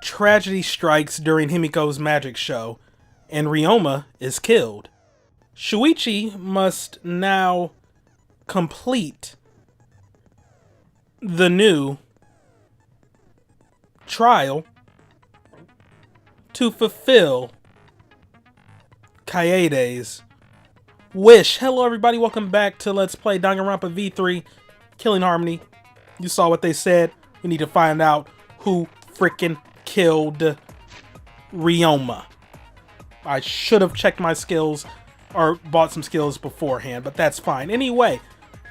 Tragedy strikes during Himiko's magic show, and Ryoma is killed. Shuichi must now complete the new trial to fulfill Kaede's wish. Hello everybody, welcome back to Let's Play Danganronpa V3 Killing Harmony. You saw what they said. We need to find out who frickin' killed Ryoma. I should have checked my skills or bought some skills beforehand, but that's fine. Anyway,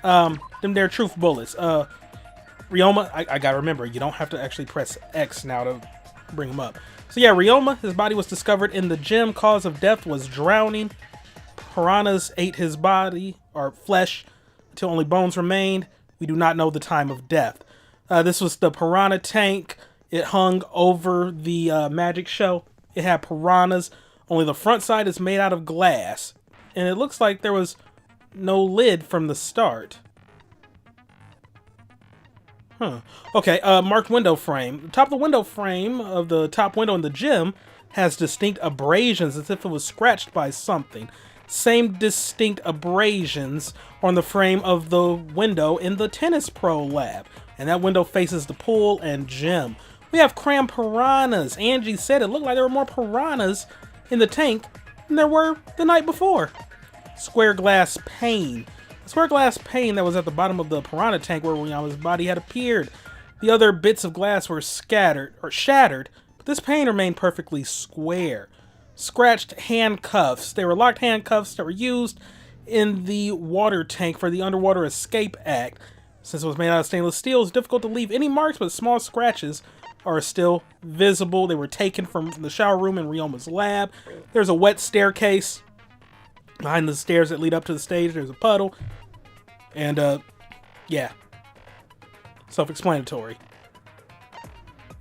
them there truth bullets. Ryoma, I gotta remember, you don't have to actually press X now to bring him up. So yeah, Ryoma, his body was discovered in the gym. Cause of death was drowning. Piranhas ate his body, or flesh, until only bones remained. We do not know the time of death. This was the piranha tank. It hung over the magic show. It had piranhas. Only the front side is made out of glass. And it looks like there was no lid from the start. Okay, marked window frame. The top of the window frame of the top window in the gym has distinct abrasions as if it was scratched by something. Same distinct abrasions on the frame of the window in the tennis pro lab. And that window faces the pool and gym. We have cram piranhas. Angie said it looked like there were more piranhas in the tank than there were the night before. Square glass pane. The square glass pane that was at the bottom of the piranha tank where Ryama's body had appeared. The other bits of glass were scattered or shattered, but this pane remained perfectly square. Scratched handcuffs. They were locked handcuffs that were used in the water tank for the Underwater Escape Act. Since it was made out of stainless steel, it's difficult to leave any marks, but small scratches are still visible. They were taken from the shower room in Ryoma's lab. There's a wet staircase. Behind the stairs that lead up to the stage, there's a puddle. And, yeah. Self-explanatory.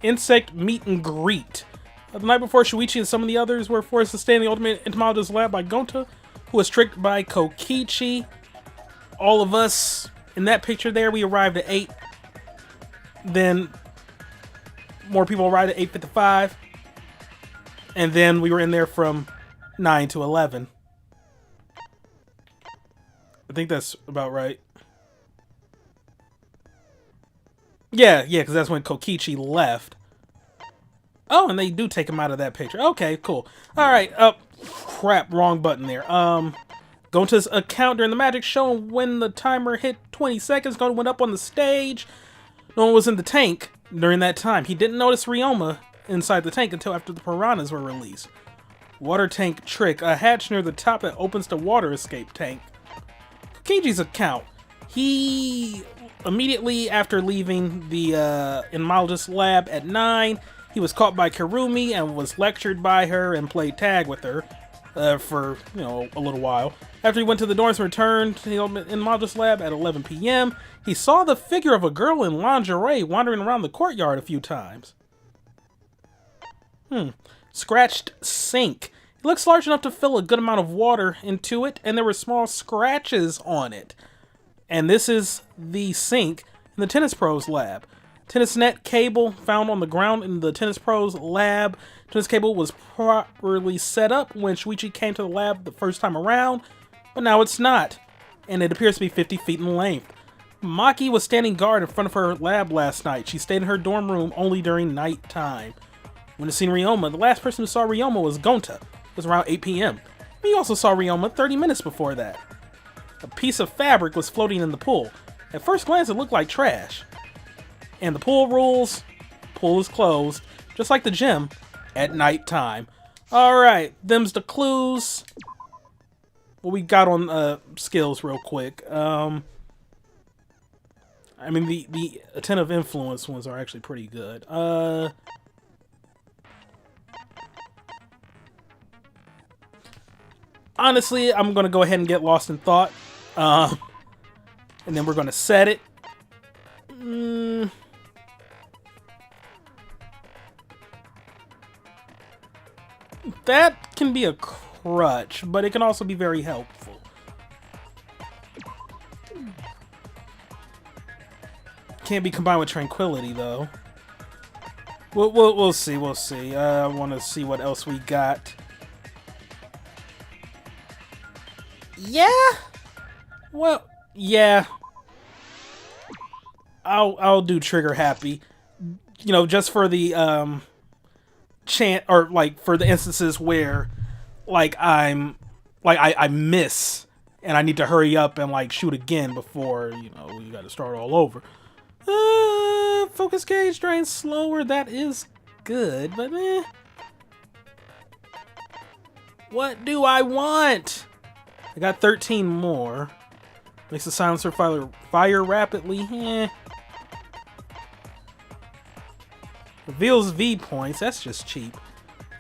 Insect meet and greet. The night before, Shuichi and some of the others were forced to stay in the ultimate entomologist's lab by Gonta, who was tricked by Kokichi. All of us in that picture there, we arrived at 8. Then more people arrived at 8:55. And then we were in there from 9 to 11. I think that's about right. Yeah, because that's when Kokichi left. Oh, and they do take him out of that picture. Okay, cool. Alright, crap, wrong button there. Gonta's account during the magic show, when the timer hit 20 seconds, Gonta went up on the stage. No one was in the tank during that time. He didn't notice Ryoma inside the tank until after the piranhas were released. Water tank trick. A hatch near the top that opens the water escape tank. Kokichi's account. He, immediately after leaving the entomologist's lab at 9, he was caught by Kirumi and was lectured by her and played tag with her for, a little while. After he went to the dorms and returned to the entomologist's lab at 11 p.m., he saw the figure of a girl in lingerie wandering around the courtyard a few times. Scratched sink. It looks large enough to fill a good amount of water into it, and there were small scratches on it. And this is the sink in the tennis pro's lab. Tennis net cable found on the ground in the tennis pro's lab. Tennis cable was properly set up when Shuichi came to the lab the first time around, but now it's not, and it appears to be 50 feet in length. Maki was standing guard in front of her lab last night. She stayed in her dorm room only during night time. When it seen Ryoma, the last person who saw Ryoma was Gonta. It was around 8 p.m. He also saw Ryoma 30 minutes before that. A piece of fabric was floating in the pool. At first glance, it looked like trash. And the pool rules, pool is closed, just like the gym, at night time. Alright, them's the clues. What we got on skills real quick. I mean, the attentive influence ones are actually pretty good. Honestly, I'm going to go ahead and get lost in thought. And then we're going to set it. That can be a crutch, but it can also be very helpful. Can't be combined with tranquility, though. We'll see. We'll see. I want to see what else we got. Yeah. Well, yeah. I'll do trigger happy. You know, just for the chant, or like for the instances where like I miss and I need to hurry up and like shoot again before, you know, you got to start all over. Focus gauge drains slower. That is good, but what do I want? I got 13 more. Makes the silencer fire rapidly. Reveals V points. That's just cheap.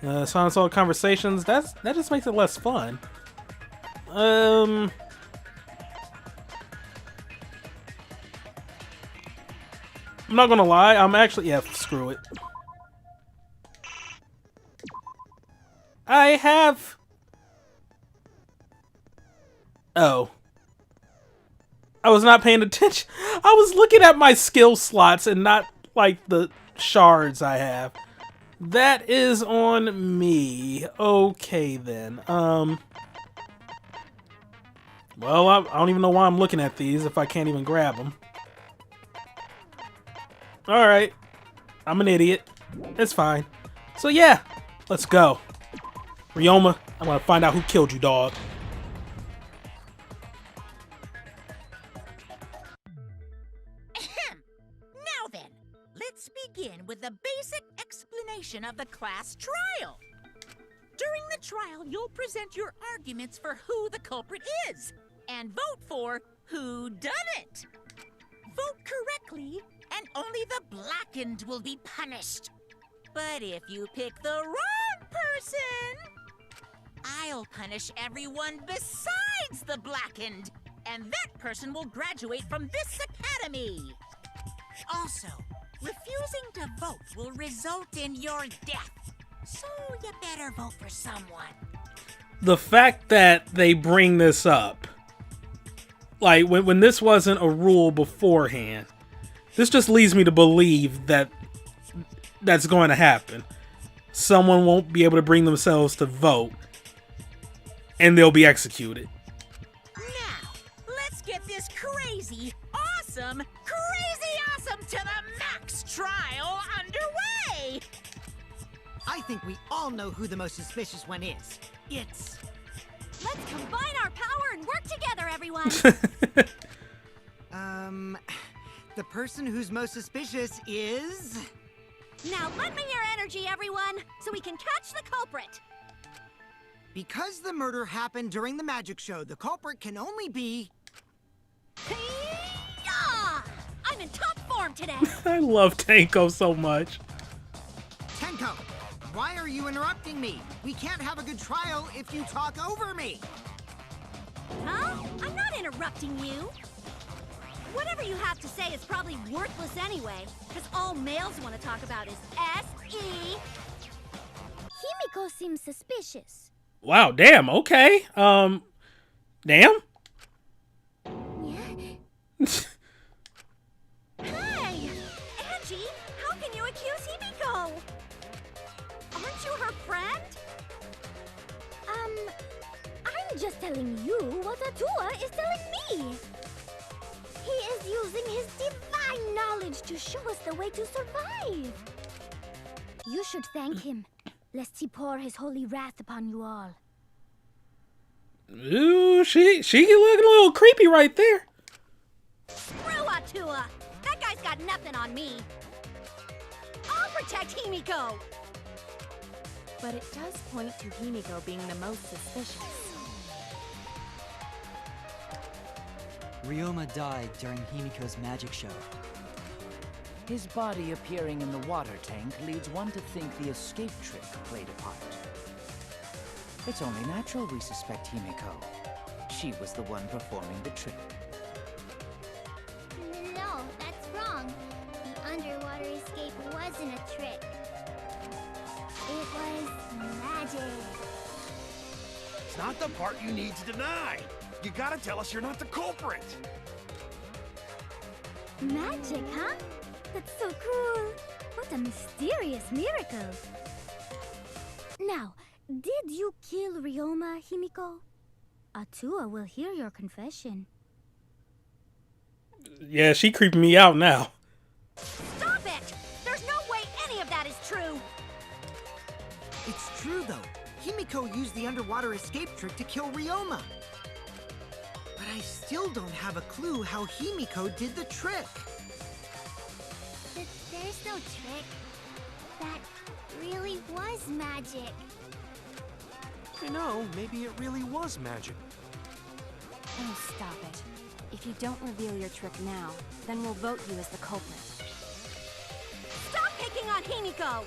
Silence all conversations. That just makes it less fun. I'm not gonna lie. I'm actually, yeah. Screw it. I have. Oh. I was not paying attention. I was looking at my skill slots and not like the shards I have. That is on me. Okay then. Well, I don't even know why I'm looking at these if I can't even grab them. Alright. I'm an idiot. It's fine. So yeah, let's go. Ryoma, I want to find out who killed you, dog. Now then, let's begin with the basic explanation of the class trial. During the trial, you'll present your arguments for who the culprit is, and vote for who done it. Vote correctly, and only the blackened will be punished. But if you pick the wrong person, I'll punish everyone besides the blackened, and that person will graduate from this academy. Also, refusing to vote will result in your death, so you better vote for someone. The fact that they bring this up, like when this wasn't a rule beforehand, this just leads me to believe that that's going to happen. Someone won't be able to bring themselves to vote, and they'll be executed. Now, let's get this crazy awesome to the max trial underway! I think we all know who the most suspicious one is. It's... Let's combine our power and work together, everyone! The person who's most suspicious is... Now lend me your energy, everyone, so we can catch the culprit! Because the murder happened during the magic show, the culprit can only be... Hey-ya! I'm in top form today! I love Tanko so much. Tenko, why are you interrupting me? We can't have a good trial if you talk over me! Huh? I'm not interrupting you! Whatever you have to say is probably worthless anyway, because all males want to talk about is S.E. Himiko seems suspicious. Wow, damn, okay. Damn? Hey! Angie, how can you accuse Himiko? Aren't you her friend? I'm just telling you what Atua is telling me. He is using his divine knowledge to show us the way to survive. You should thank him, lest he pour his holy wrath upon you all. Ooh, she looking a little creepy right there. Screw Atua! That guy's got nothing on me. I'll protect Himiko! But it does point to Himiko being the most suspicious. Ryoma died during Himiko's magic show. His body appearing in the water tank leads one to think the escape trick played a part. It's only natural we suspect Himiko. She was the one performing the trick. No, that's wrong. The underwater escape wasn't a trick. It was magic. It's not the part you need to deny. You gotta tell us you're not the culprit. Magic, huh? That's so cool. What a mysterious miracle. Now, did you kill Ryoma, Himiko? Atua will hear your confession. Yeah, she creeping me out now. Stop it! There's no way any of that is true! It's true, though. Himiko used the underwater escape trick to kill Ryoma. But I still don't have a clue how Himiko did the trick. There's no trick. That really was magic. You know, maybe it really was magic. Oh, stop it. If you don't reveal your trick now, then we'll vote you as the culprit. Stop picking on Himiko!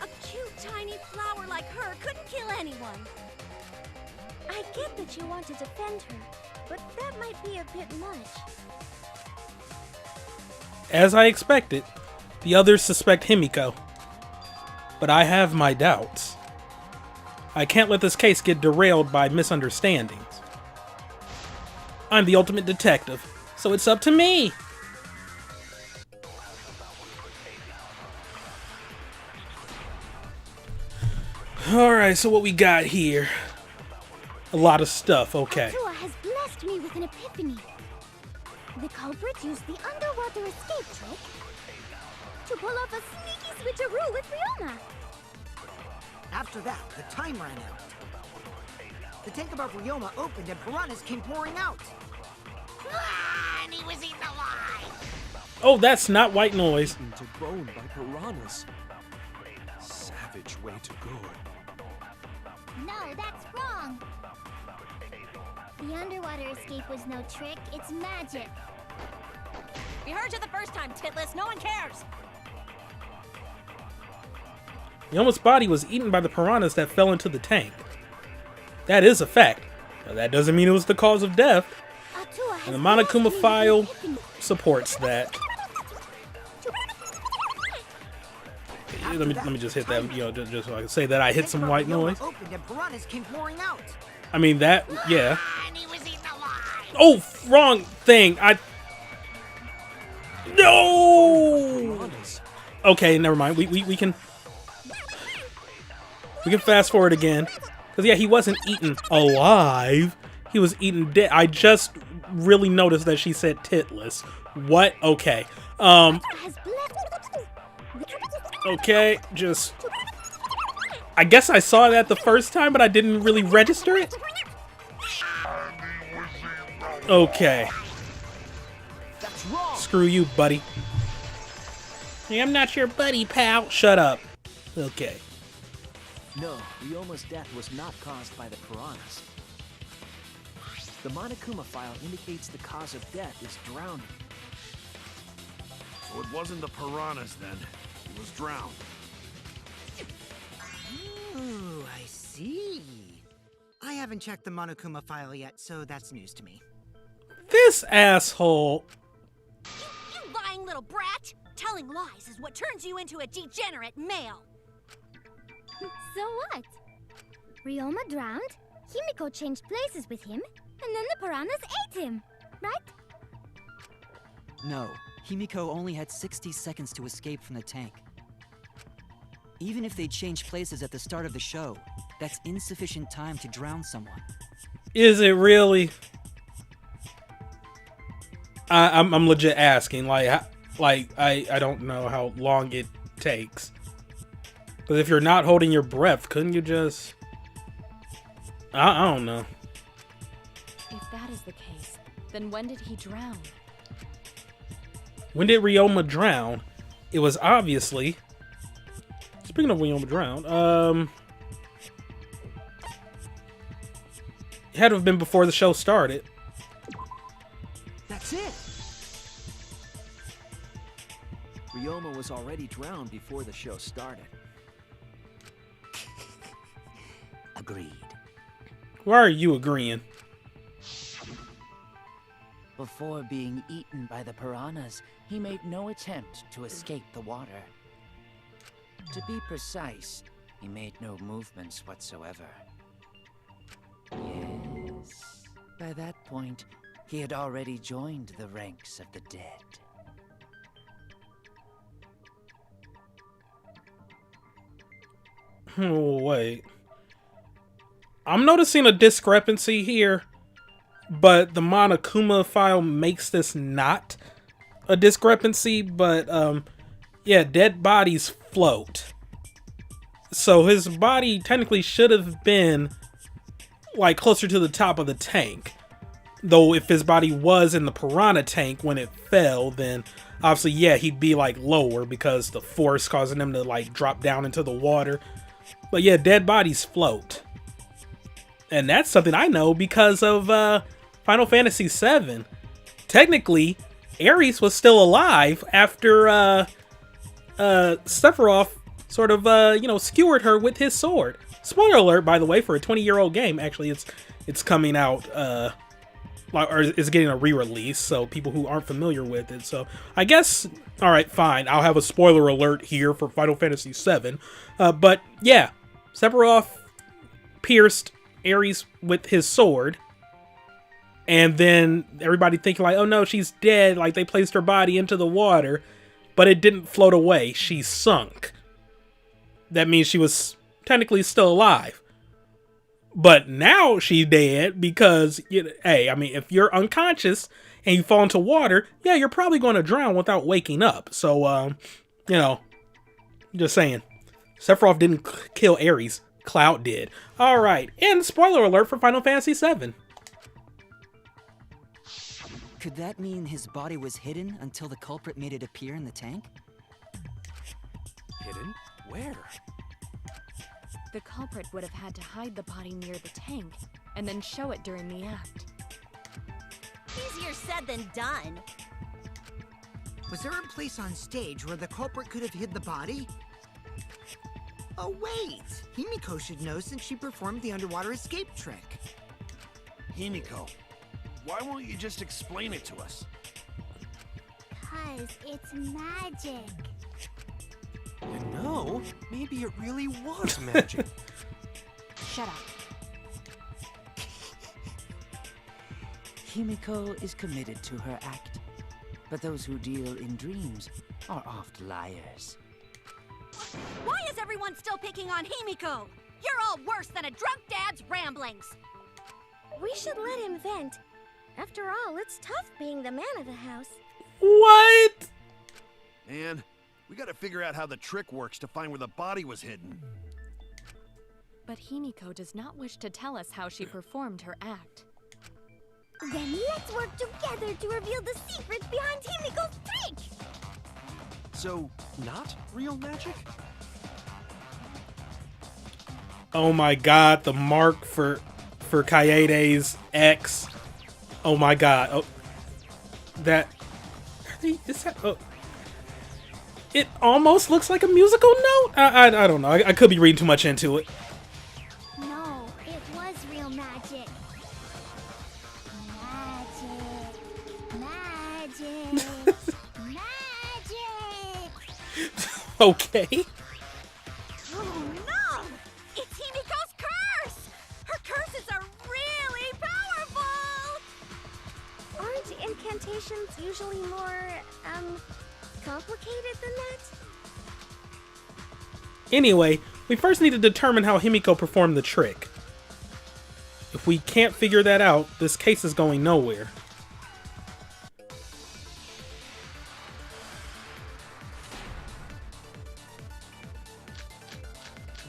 A cute, tiny flower like her couldn't kill anyone. I get that you want to defend her, but that might be a bit much. As I expected, the others suspect Himiko. But I have my doubts. I can't let this case get derailed by misunderstandings. I'm the ultimate detective, so it's up to me! Alright, so what we got here? A lot of stuff, okay. Atua has blessed me with an epiphany. The culprit used the underwater escape trick to pull off a sneaky switcheroo with Ryoma. After that, the time ran out. The tank above Ryoma opened and piranhas came pouring out. Ah, and he was eaten alive! Oh, that's not white noise. Eaten to bone by piranhas. Savage way to go. No, that's wrong. The underwater escape was no trick, it's magic. We heard you the first time, Titless. No one cares! Ryoma's body was eaten by the piranhas that fell into the tank. That is a fact, but that doesn't mean it was the cause of death. Atua has And the Monokuma blessed me with an file epiphany. supports that. Let me just hit that, just so I can say that I hit some white noise. Opened and piranhas came pouring out. I mean that, yeah. And he was eaten alive! Oh, wrong thing. No. Piranhas. Okay, never mind. We can fast forward again, because yeah, he wasn't eaten alive. He was eaten dead. I just really noticed that she said titless. What? Okay. Has blessed. Okay, just... I guess I saw that the first time, but I didn't really register it. Okay. That's wrong. Screw you, buddy. Hey, I'm not your buddy, pal. Shut up. Okay. No, Ryoma's death was not caused by the piranhas. The Monokuma file indicates the cause of death is drowning. So it wasn't the piranhas then. He was drowned. Ooh, I see. I haven't checked the Monokuma file yet, so that's news to me. This asshole. You lying little brat! Telling lies is what turns you into a degenerate male! So what? Ryoma drowned, Himiko changed places with him, and then the piranhas ate him, right? No, Himiko only had 60 seconds to escape from the tank. Even if they changed places at the start of the show, that's insufficient time to drown someone. Is it really? I'm legit asking. I don't know how long it takes. Because if you're not holding your breath, couldn't you just... I don't know. If that is the case, then when did he drown? When did Ryoma drown? It was obviously... Speaking of Ryoma drowned, it had to have been before the show started. That's it. Ryoma was already drowned before the show started. Agreed. Why are you agreeing? Before being eaten by the piranhas, he made no attempt to escape the water. To be precise, he made no movements whatsoever. Yes, by that point, he had already joined the ranks of the dead. Wait. I'm noticing a discrepancy here, but the Monokuma file makes this not a discrepancy, but yeah, dead bodies float. So his body technically should have been like closer to the top of the tank. Though if his body was in the piranha tank when it fell, then obviously, yeah, he'd be like lower because the force causing him to like drop down into the water. But yeah, dead bodies float. And that's something I know because of Final Fantasy VII. Technically, Ares was still alive after Sephiroth sort of, skewered her with his sword. Spoiler alert, by the way, for a 20-year-old game. Actually, it's coming out, or is getting a re-release, so people who aren't familiar with it. So I guess, all right, fine. I'll have a spoiler alert here for Final Fantasy VII. But yeah, Sephiroth pierced Ares with his sword, and then everybody thinking like, oh no, she's dead. Like they placed her body into the water, but it didn't float away. She sunk. That means she was technically still alive. But now she's dead because, hey, I mean, if you're unconscious and you fall into water, yeah, you're probably going to drown without waking up. So, just saying. Sephiroth didn't kill Ares. Cloud did. All right, and spoiler alert for Final Fantasy VII. Could that mean his body was hidden until the culprit made it appear in the tank? Hidden? Where? The culprit would have had to hide the body near the tank, and then show it during the act. Easier said than done. Was there a place on stage where the culprit could have hid the body? Oh wait! Himiko should know since she performed the underwater escape trick. Himiko, why won't you just explain it to us? 'Cause it's magic. No, maybe it really was magic. Shut up. Himiko is committed to her act, but those who deal in dreams are oft liars. Why is everyone still picking on Himiko? You're all worse than a drunk dad's ramblings. We should let him vent. After all, it's tough being the man of the house. What? Man, we gotta figure out how the trick works to find where the body was hidden. But Himiko does not wish to tell us how she performed her act. Then let's work together to reveal the secrets behind Himiko's trick! So, not real magic? Oh my god, the mark for Kaede's X. Oh my god. Oh, that... Is that... Oh. It almost looks like a musical note? I don't know. I could be reading too much into it. No, it was real magic. Magic. Magic. Okay. Oh no! It's Himiko's curse! Her curses are really powerful! Aren't incantations usually more, complicated than that? Anyway, we first need to determine how Himiko performed the trick. If we can't figure that out, this case is going nowhere.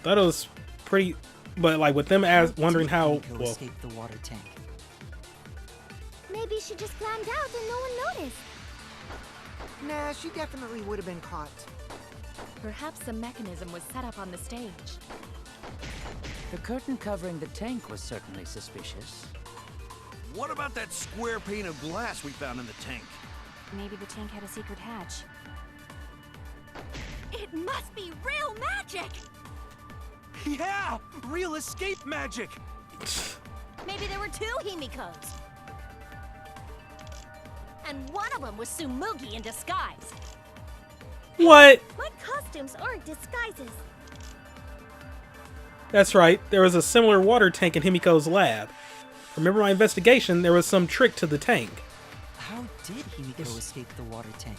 Thought it was pretty, but like with them wondering how, Himiko well, escaped the water tank. Maybe she just climbed out and no one noticed. Nah, she definitely would have been caught. Perhaps the mechanism was set up on the stage. The curtain covering the tank was certainly suspicious. What about that square pane of glass we found in the tank? Maybe the tank had a secret hatch. It must be real magic! Yeah! Real escape magic! Maybe there were two Himikos. And one of them was Tsumugi in disguise. what? My costumes aren't disguises. That's right, there was a similar water tank in Himiko's lab. Remember my investigation, there was some trick to the tank. How did Himiko escape the water tank?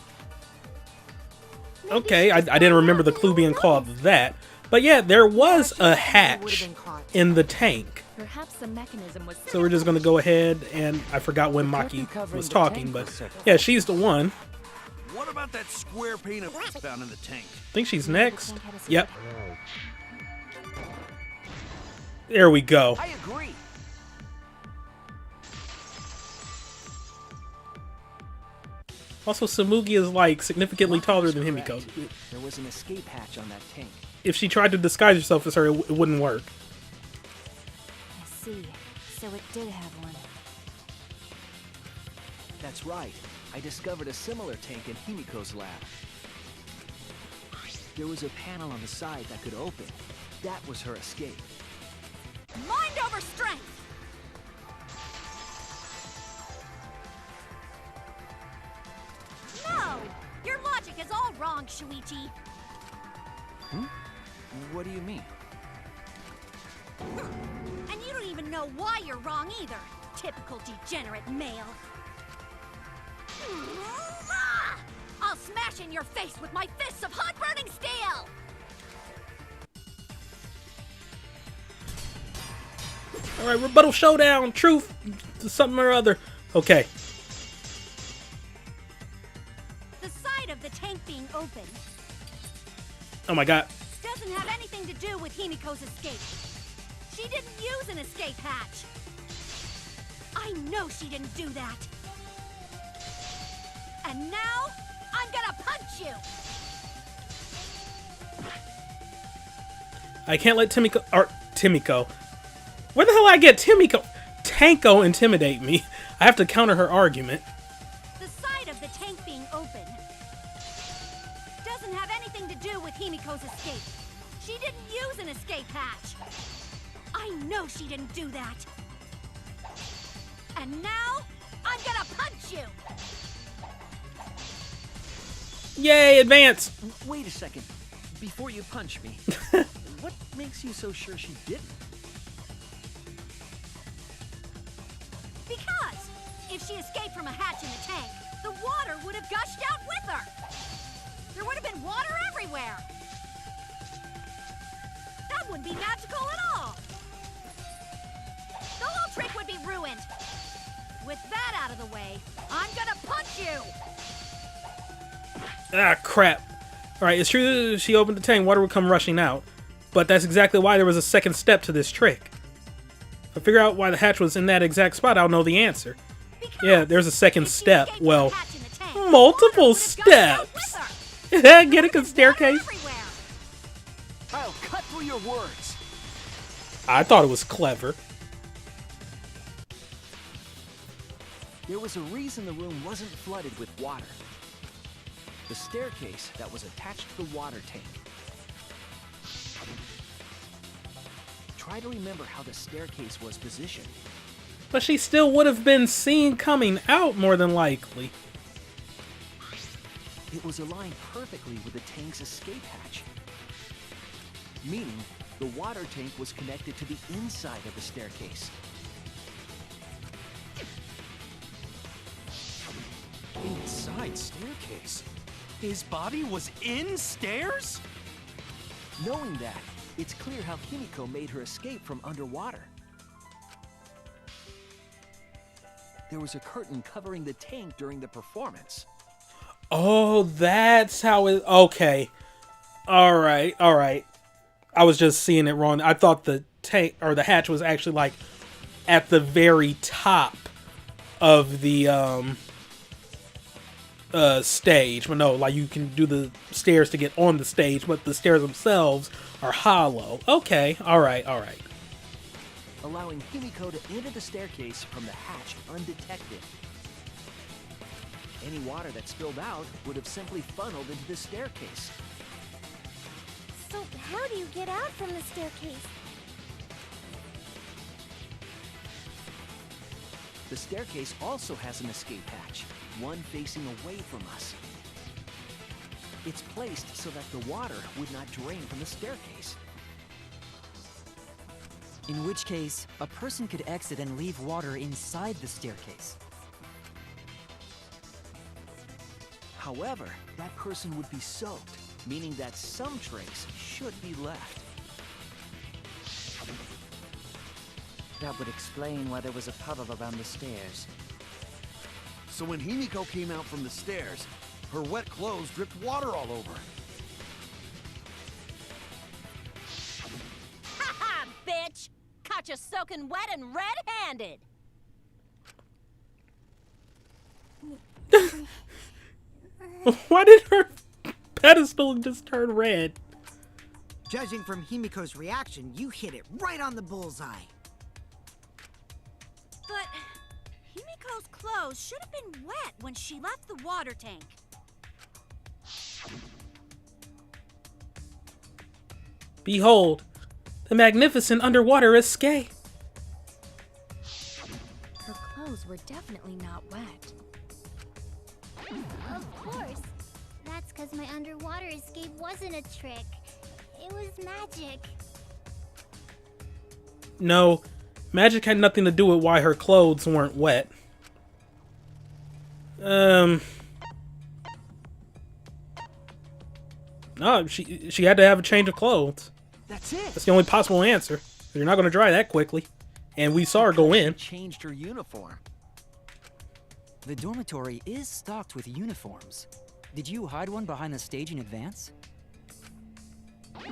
Okay, I didn't remember the clue being called that. But yeah, there was a hatch in the tank. Perhaps the mechanism was. So we're just gonna go ahead, and I forgot when Maki was talking, but yeah, she's the one. What about that square pane of found in the tank? I think she's next. Yep. There we go. I agree. Also, Tsumugi is like significantly taller than Himiko. There was an escape hatch on that tank. If she tried to disguise herself as her, it wouldn't work. I see. So it did have one. That's right. I discovered a similar tank in Himiko's lab. There was a panel on the side that could open. That was her escape. Mind over strength! No! Your logic is all wrong, Shuichi. What do you mean? And you don't even know why you're wrong either. Typical degenerate male. I'll smash in your face with my fists of hot burning steel! Alright, rebuttal showdown, truth, something or other. Okay. The side of the tank being open Oh my god. doesn't have anything to do with Himiko's escape. She didn't use an escape hatch. I know she didn't do that. And now, I'm gonna punch you! I can't let Timiko. Where the hell I get Timiko? Tanko intimidate me. I have to counter her argument. The side of the tank being open doesn't have anything to do with Himiko's escape. She didn't use an escape hatch. I know she didn't do that. And now, I'm gonna punch you! Yay, advance! Wait a second. Before you punch me, what makes you so sure she didn't? Because if she escaped from a hatch in the tank, the water would have gushed out with her. There would have been water everywhere. That wouldn't be magical at all. The whole trick would be ruined. With that out of the way, I'm gonna punch you! Ah, crap. Alright, it's true that she opened the tank, water would come rushing out. But that's exactly why there was a second step to this trick. If I figure out why the hatch was in that exact spot, I'll know the answer. Yeah, there's a second step. Well, multiple steps. Get it? 'Cause staircase? I'll cut through your words. I thought it was clever. There was a reason the room wasn't flooded with water. The staircase that was attached to the water tank. Try to remember how the staircase was positioned. But she still would have been seen coming out, more than likely. It was aligned perfectly with the tank's escape hatch. Meaning, the water tank was connected to the inside of the staircase. Inside staircase? His body was in stairs? Knowing that, it's clear how Himiko made her escape from underwater. There was a curtain covering the tank during the performance. Oh, that's how it... Okay. Alright, alright. I was just seeing it wrong. I thought the tank, or the hatch, was actually, like, at the very top of the, stage. But no, like, you can do the stairs to get on the stage, but the stairs themselves are hollow. Okay, alright, alright. Allowing Himiko to enter the staircase from the hatch undetected. Any water that spilled out would have simply funneled into the staircase. So how do you get out from the staircase? The staircase also has an escape hatch, one facing away from us. It's placed so that the water would not drain from the staircase. In which case, a person could exit and leave water inside the staircase. However, that person would be soaked, meaning that some trace should be left. That would explain why there was a puddle around the stairs. So when Himiko came out from the stairs, her wet clothes dripped water all over. Ha ha, bitch! Caught you soaking wet and red-handed! Why did her pedestal just turn red? Judging from Himiko's reaction, you hit it right on the bullseye. But Himiko's clothes should have been wet when she left the water tank. Behold, the magnificent underwater escape. Her clothes were definitely not wet. Of course. That's because my underwater escape wasn't a trick. It was magic. No, magic had nothing to do with why her clothes weren't wet. No, she had to have a change of clothes. That's it. That's the only possible answer. You're not going to dry that quickly. And we saw her go She in. changed her uniform. The dormitory is stocked with uniforms. Did you hide one behind the stage in advance? I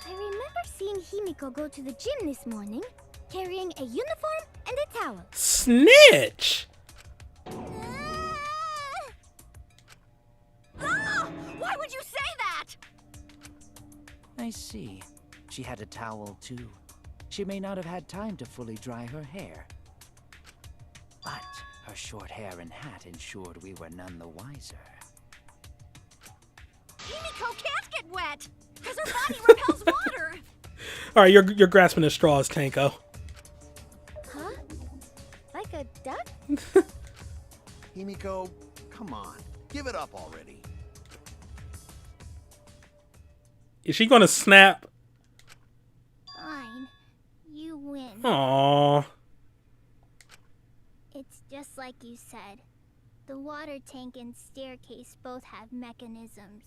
remember seeing Himiko go to the gym this morning, carrying a uniform and a towel. Snitch! Ah! Why would you say that? I see. She had a towel too. She may not have had time to fully dry her hair. But her short hair and hat ensured we were none the wiser. Himiko can't get wet, because her body repels water. All right, you're grasping at straws, Tanko. Huh? Like a duck? Himiko, come on. Give it up already. Is she going to snap? Fine. You win. Aww. It's just like you said. The water tank and staircase both have mechanisms.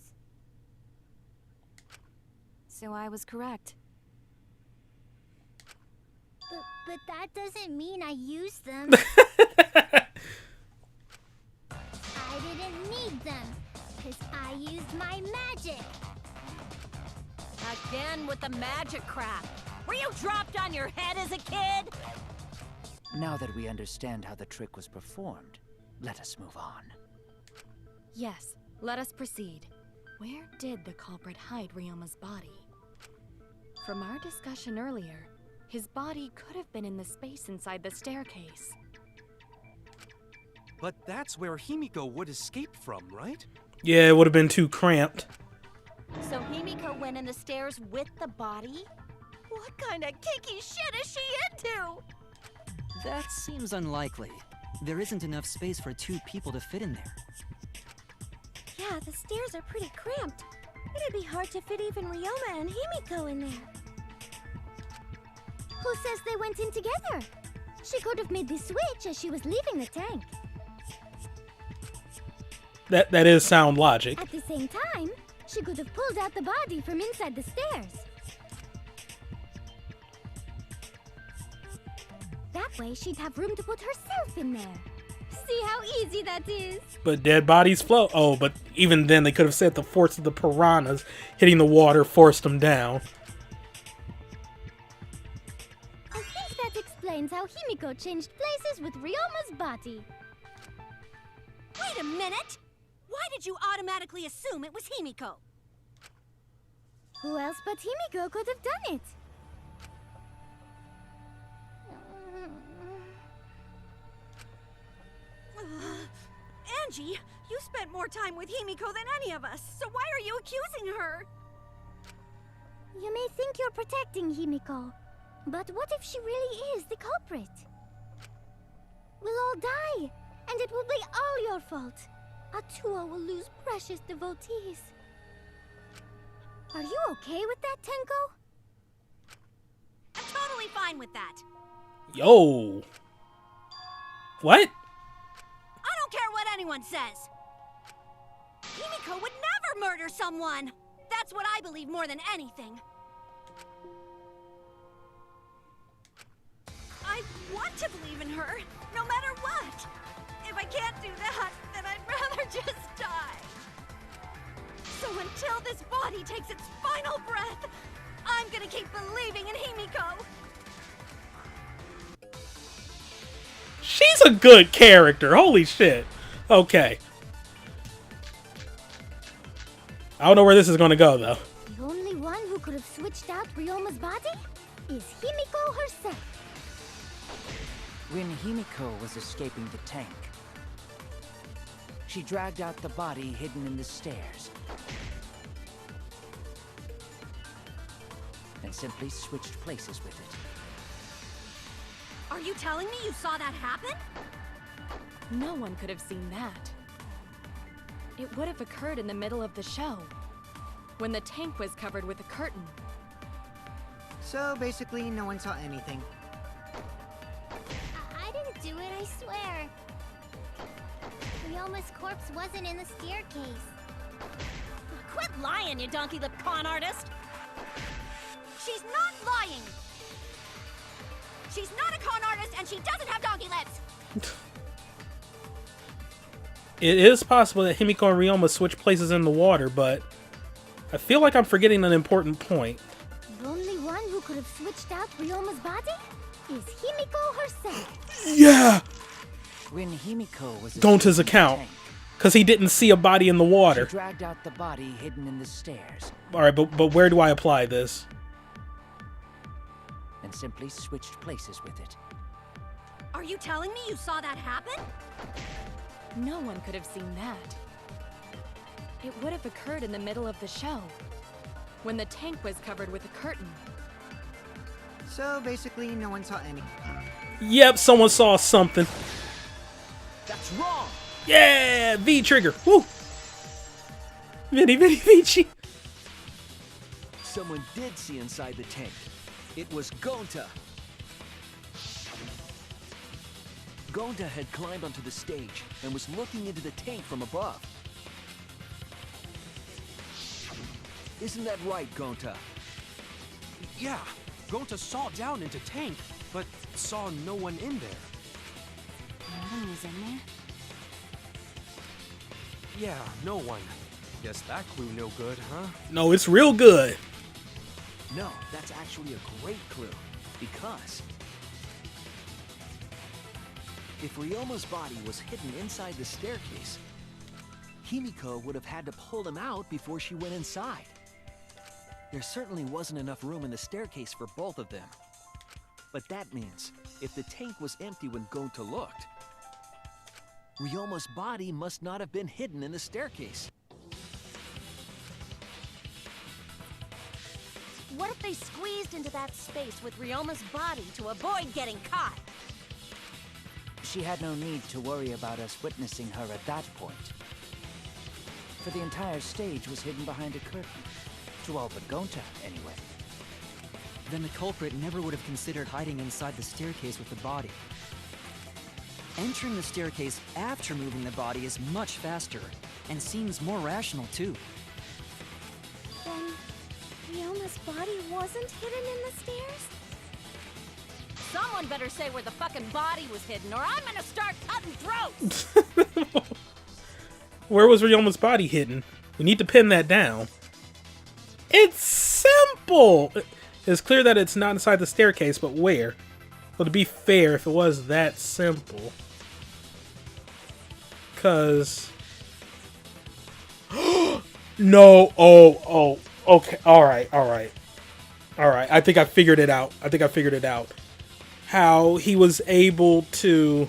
So I was correct. But that doesn't mean I used them. I didn't need them, because I used my magic. Again with the magic crap. Were you dropped on your head as a kid? Now that we understand how the trick was performed, let us move on. Yes, let us proceed. Where did the culprit hide Ryoma's body? From our discussion earlier, his body could have been in the space inside the staircase. But that's where Himiko would escape from, right? Yeah, it would have been too cramped. So Himiko went in the stairs with the body? What kind of kinky shit is she into? That seems unlikely. There isn't enough space for 2 people to fit in there. Yeah, the stairs are pretty cramped. It'd be hard to fit even Ryoma and Himiko in there. Who says they went in together? She could have made the switch as she was leaving the tank. That is sound logic. At the same time, she could have pulled out the body from inside the stairs. That way, she'd have room to put herself in there. See how easy that is? But dead bodies float. Oh, but even then, they could have said the force of the piranhas hitting the water forced them down. I think that explains how Himiko changed places with Ryoma's body. Wait a minute! Why did you automatically assume it was Himiko? Who else but Himiko could have done it? Angie, you spent more time with Himiko than any of us, so why are you accusing her? You may think you're protecting Himiko, but what if she really is the culprit? We'll all die, and it will be all your fault. Atua will lose precious devotees. Are you okay with that, Tenko? I'm totally fine with that. Yo. What? I don't care what anyone says. Himiko would never murder someone. That's what I believe more than anything. I want to believe in her, no matter what. If I can't do that, then I'd rather just die. So until this body takes its final breath, I'm gonna keep believing in Himiko. She's a good character. Holy shit. Okay. I don't know where this is going to go, though. The only one who could have switched out Ryoma's body is Himiko herself. When Himiko was escaping the tank, she dragged out the body hidden in the stairs and simply switched places with it. Are you telling me you saw that happen? No one could have seen that. It would have occurred in the middle of the show, when the tank was covered with a curtain. So basically, no one saw anything. I didn't do it, I swear. Ryoma's corpse wasn't in the staircase. Quit lying, you donkey-lipped con artist! She's not lying! She's not a con artist, and she doesn't have donkey lips! It is possible that Himiko and Ryoma switch places in the water, but I feel like I'm forgetting an important point. The only one who could have switched out Ryoma's body is Himiko herself. Yeah! When Himiko was Gonta's escaping the account. tank, Because he didn't see a body in the water. she dragged out the body hidden in the stairs Alright, but where do I apply this? and simply switched places with it. Are you telling me you saw that happen? No one could have seen that. It would have occurred in the middle of the show, when the tank was covered with a curtain. So basically, no one saw any. Yep, someone saw something. That's wrong! Yeah! V trigger! Woo! Vinny Vici! Someone did see inside the tank. It was Gonta. Gonta had climbed onto the stage and was looking into the tank from above. Isn't that right, Gonta? Yeah, Gonta saw down into tank, but saw no one in there. No one was in there? Yeah, no one. Guess that clue no good, huh? No, it's real good. No, that's actually a great clue, because if Ryoma's body was hidden inside the staircase, Himiko would have had to pull him out before she went inside. There certainly wasn't enough room in the staircase for both of them. But that means, if the tank was empty when Gonta looked, Ryoma's body must not have been hidden in the staircase. What if they squeezed into that space with Ryoma's body to avoid getting caught? She had no need to worry about us witnessing her at that point, for the entire stage was hidden behind a curtain. To all but Gonta, anyway. Then the culprit never would have considered hiding inside the staircase with the body. Entering the staircase after moving the body is much faster, and seems more rational too. Then Ryoma's body wasn't hidden in the stairs? Someone better say where the fucking body was hidden, or I'm gonna start cutting throats! Where was Ryoma's body hidden? We need to pin that down. It's simple! It's clear that it's not inside the staircase, but where? Well, to be fair, if it was that simple. Because... No! Oh, okay, alright. I think I figured it out. How he was able to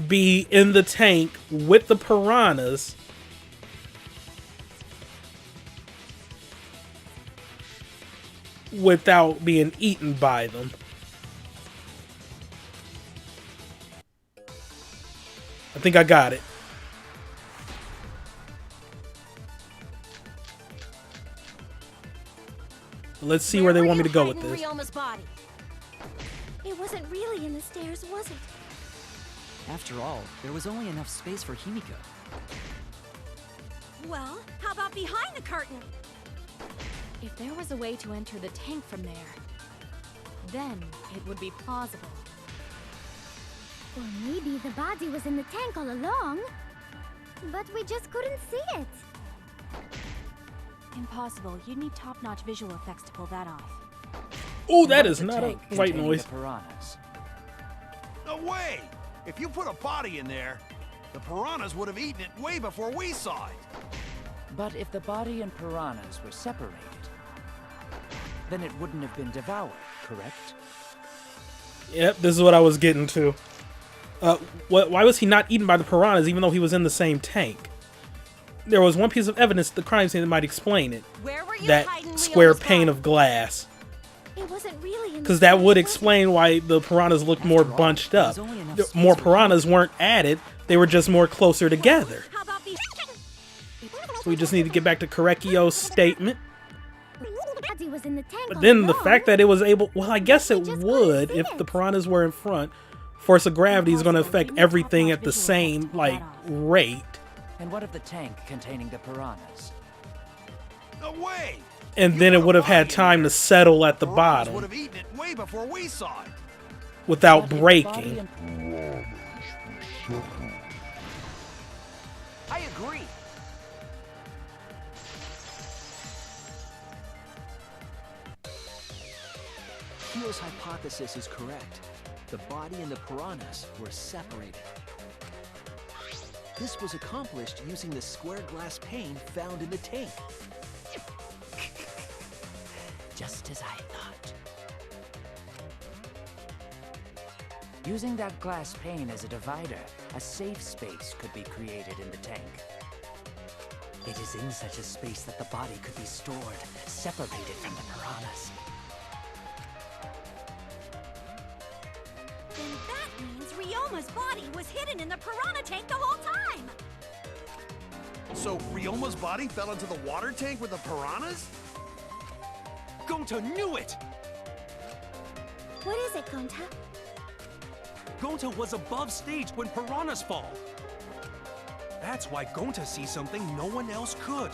be in the tank with the piranhas without being eaten by them. I think I got it. Let's see where they want me to go with this. Ryoma's body? It wasn't really in the stairs, was it? After all, there was only enough space for Himiko. Well, how about behind the curtain? If there was a way to enter the tank from there, then it would be plausible. Or maybe the body was in the tank all along, but we just couldn't see it. Impossible. You'd need top-notch visual effects to pull that off. Ooh, that What is if the not a tank right containing noise. the piranhas? No way! If you put a body in there, the piranhas would have eaten it way before we saw it. But if the body and piranhas were separated, then it wouldn't have been devoured, correct? Yep, this is what I was getting to. Why was he not eaten by the piranhas even though he was in the same tank? There was one piece of evidence the crime scene that might explain it. Where were you That hiding square Leo's pane body? of glass. It wasn't really in Because the that would tank, was it? explain why the piranhas looked more After all, bunched there up. was only enough space More for piranhas weren't added, they were just more closer together. How about So we just need to get back to Korekio's statement. The body was in the tank But all then the along. fact that it was able... Well, I guess it We just would couldn't see if it. the piranhas were in front. Force of gravity is going to Impossible. affect You need everything top-notch at the visual same, effects to pull like, that off. rate. And what of the tank containing the piranhas? No way! And You then put it a would have had body in time there, to settle at the piranhas would bottom have eaten it way before we saw it. without But if the body breaking. and- I agree. Kyo's hypothesis is correct. The body and the piranhas were separated. This was accomplished using the square glass pane found in the tank. Just as I thought. Using that glass pane as a divider, a safe space could be created in the tank. It is in such a space that the body could be stored, separated from the piranhas. Then that means Ryoma's body was hidden in the piranha tank the whole time! So Ryoma's body fell into the water tank with the piranhas? Gonta knew it! What is it, Gonta? Gonta was above stage when piranhas fall. That's why Gonta sees something no one else could.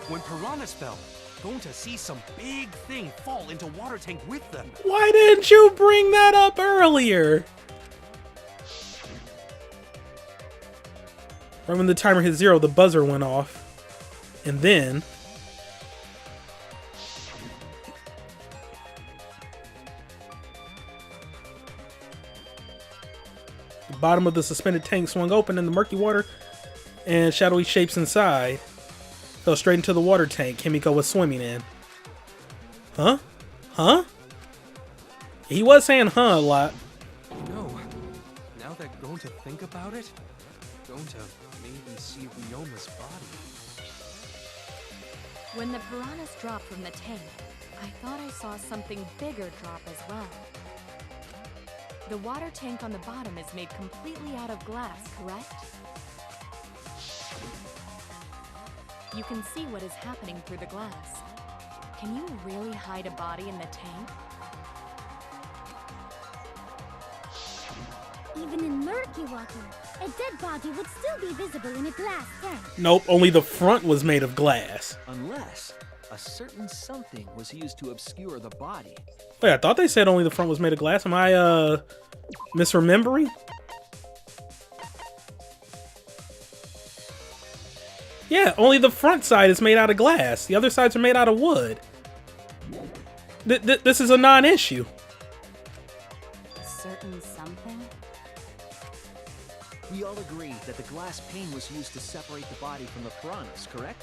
When piranhas fell, Gonta sees some big thing fall into water tank with them. Why didn't you bring that up earlier? Right when the timer hit 0, the buzzer went off. And then... the bottom of the suspended tank swung open in the murky water, and shadowy shapes inside fell straight into the water tank Himiko was swimming in. Huh? Huh? He was saying huh a lot. You know, now that Gonta think about it, Gonta made me see Ryoma's body. When the piranhas dropped from the tank, I thought I saw something bigger drop as well. The water tank on the bottom is made completely out of glass, correct? You can see what is happening through the glass. Can you really hide a body in the tank? Even in murky water, a dead body would still be visible in a glass tank. Nope, only the front was made of glass. Unless a certain something was used to obscure the body. Wait, I thought they said only the front was made of glass. Am I, misremembering? Yeah, only the front side is made out of glass. The other sides are made out of wood. This is a non-issue. Certain something? We all agree that the glass pane was used to separate the body from the piranhas, correct?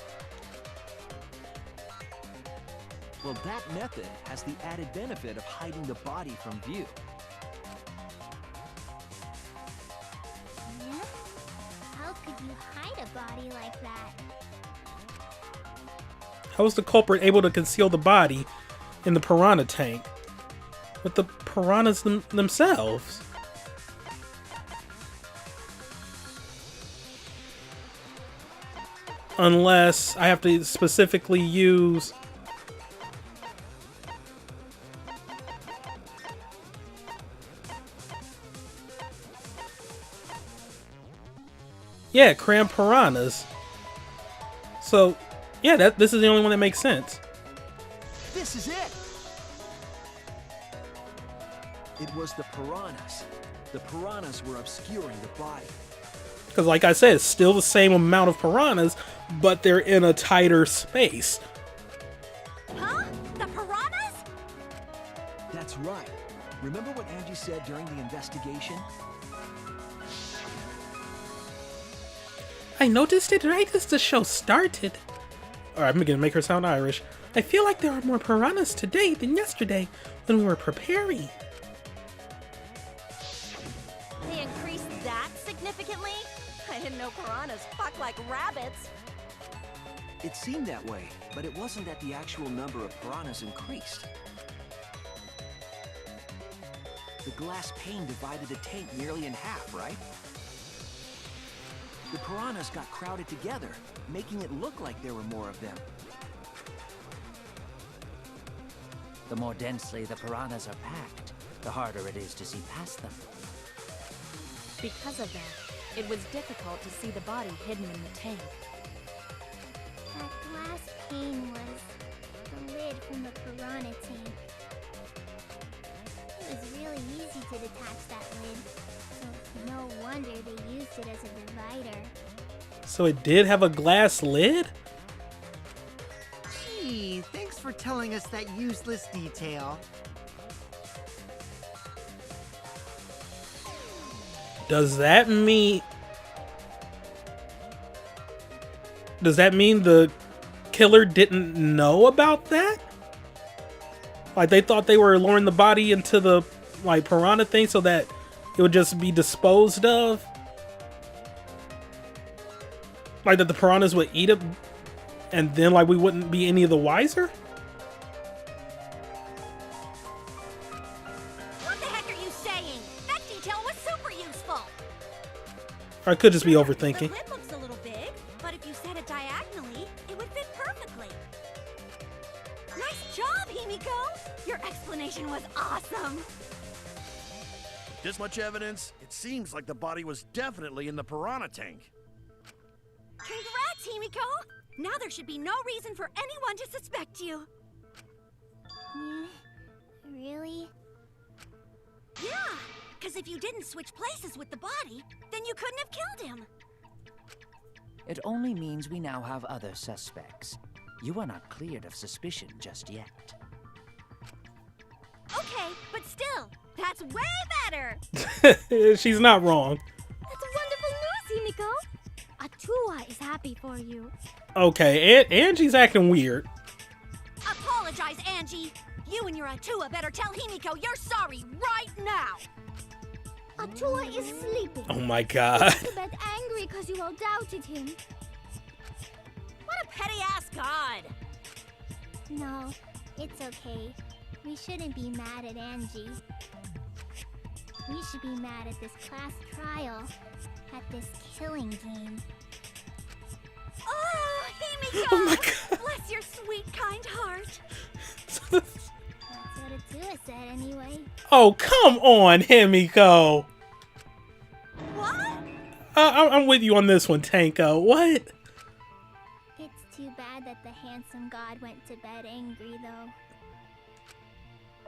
Well, that method has the added benefit of hiding the body from view. Yeah? How could you hide a body like that? How was the culprit able to conceal the body in the piranha tank with the piranhas themselves? Unless I have to specifically use... Yeah, cram piranhas. So, yeah, this is the only one that makes sense. This is it! It was the piranhas. The piranhas were obscuring the body. Because like I said, it's still the same amount of piranhas, but they're in a tighter space. Huh? The piranhas? That's right. Remember what Angie said during the investigation? I noticed it right as the show started. Alright, I'm gonna make her sound Irish. I feel like there are more piranhas today than yesterday when we were preparing. They increased that significantly? I didn't know piranhas fuck like rabbits. It seemed that way, but it wasn't that the actual number of piranhas increased. The glass pane divided the tank nearly in half, right? The piranhas got crowded together, making it look like there were more of them. The more densely the piranhas are packed, the harder it is to see past them. Because of that, it was difficult to see the body hidden in the tank. That glass pane was the lid from the piranha tank. It was really easy to detach that lid, so no wonder they used it as a divider. So it did have a glass lid? Gee, thanks for telling us that useless detail. Does that mean... Does that mean the killer didn't know about that? Like, they thought they were lowering the body into the, like, piranha thing so that it would just be disposed of? Like, that the piranhas would eat it and then, like, we wouldn't be any of the wiser? What the heck are you saying? That detail was super useful. Or I could just be The overthinking. lid looks a little big, but if you set it diagonally, it would fit perfectly. Nice job, Himiko! Your explanation was awesome. With this much evidence, it seems like the body was definitely in the piranha tank. Congrats, Himiko! Now there should be no reason for anyone to suspect you. Really? Yeah, because if you didn't switch places with the body, then you couldn't have killed him. It only means we now have other suspects. You are not cleared of suspicion just yet. Okay, but still, that's way better! She's not wrong. That's wonderful news, Himiko! Atua is happy for you. Okay, Angie's acting weird. Apologize, Angie! You and your Atua better tell Himiko you're sorry right now! Atua is sleeping. Oh my god. He's a bit angry because you all doubted him. What a petty-ass god! No, it's okay. We shouldn't be mad at Angie. We should be mad at this class trial, at this killing game. Oh, Himiko! Oh my god. Bless your sweet, kind heart. That's what Atua said anyway. Oh, come on, Himiko. What? I'm with you on this one, Tanko. What? It's too bad that the handsome god went to bed angry, though.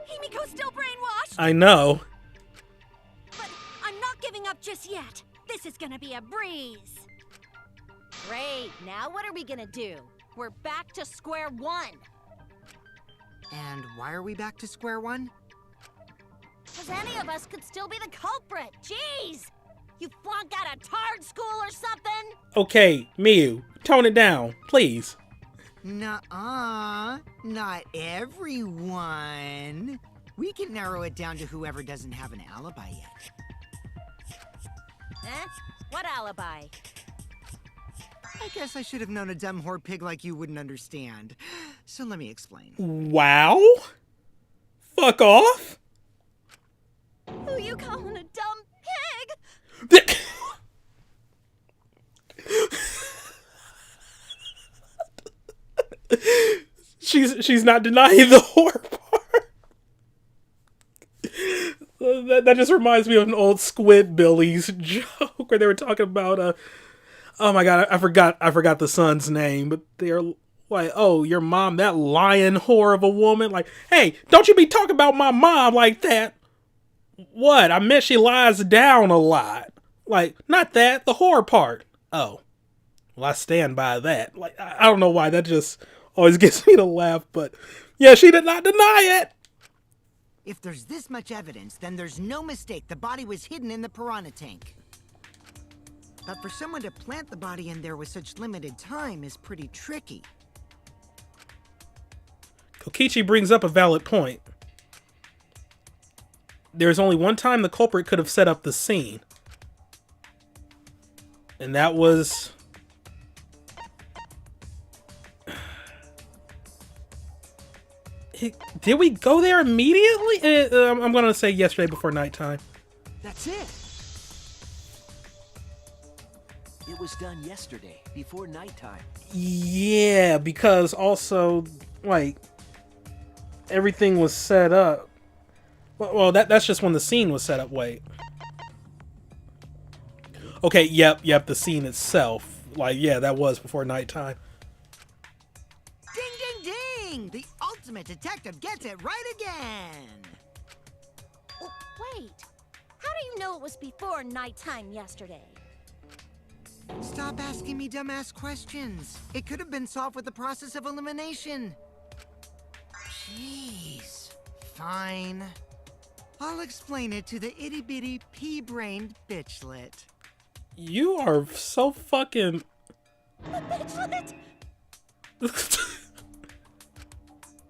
Himiko's still brainwashed! I know. But I'm not giving up just yet. This is gonna be a breeze. Great, now what are we gonna do? We're back to square one. And why are we back to square one? Because any of us could still be the culprit. Jeez! You flunked out of Tard School or something? Okay, Miyu, tone it down, please. Nuh-uh, not everyone. We can narrow it down to whoever doesn't have an alibi yet. Eh? What alibi? I guess I should have known a dumb whore pig like you wouldn't understand. So let me explain. Wow? Fuck off? Who you calling a dumb pig? She's not denying the horror part. That just reminds me of an old Squidbillies joke where they were talking about Oh my god, I forgot the son's name, but they're like, oh, your mom, that lying whore of a woman. Like, hey, don't you be talking about my mom like that. What? I meant she lies down a lot. Like, not that, the whore part. Oh, well, I stand by that. Like, I don't know why, that just always gets me to laugh, but yeah, she did not deny it. If there's this much evidence, then there's no mistake the body was hidden in the piranha tank. But for someone to plant the body in there with such limited time is pretty tricky. Kokichi brings up a valid point. There's only one time the culprit could have set up the scene. And that was... Did we go there immediately? I'm going to say yesterday before nighttime. That's it. It was done yesterday, before nighttime. Yeah, because also, like, everything was set up. Well, that's just when the scene was set up. Wait. Okay, yep, the scene itself. Like, yeah, that was before nighttime. Ding, ding, ding! The ultimate detective gets it right again! Oh, wait. How do you know it was before nighttime yesterday? Stop asking me dumbass questions. It could have been solved with the process of elimination. Jeez. Fine. I'll explain it to the itty-bitty pea-brained bitchlet. You are so fucking... Bitchlet?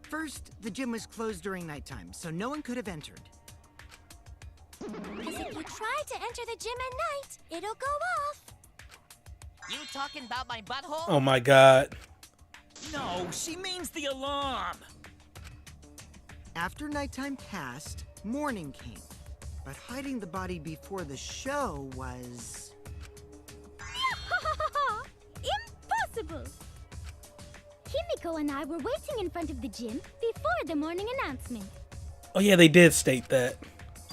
First, the gym was closed during nighttime, so no one could have entered. Because if you try to enter the gym at night, it'll go off. You talking about my butthole? Oh my god. No, she means the alarm. After nighttime passed, morning came. But hiding the body before the show was... Impossible! Himiko and I were waiting in front of the gym before the morning announcement. Oh yeah, they did state that.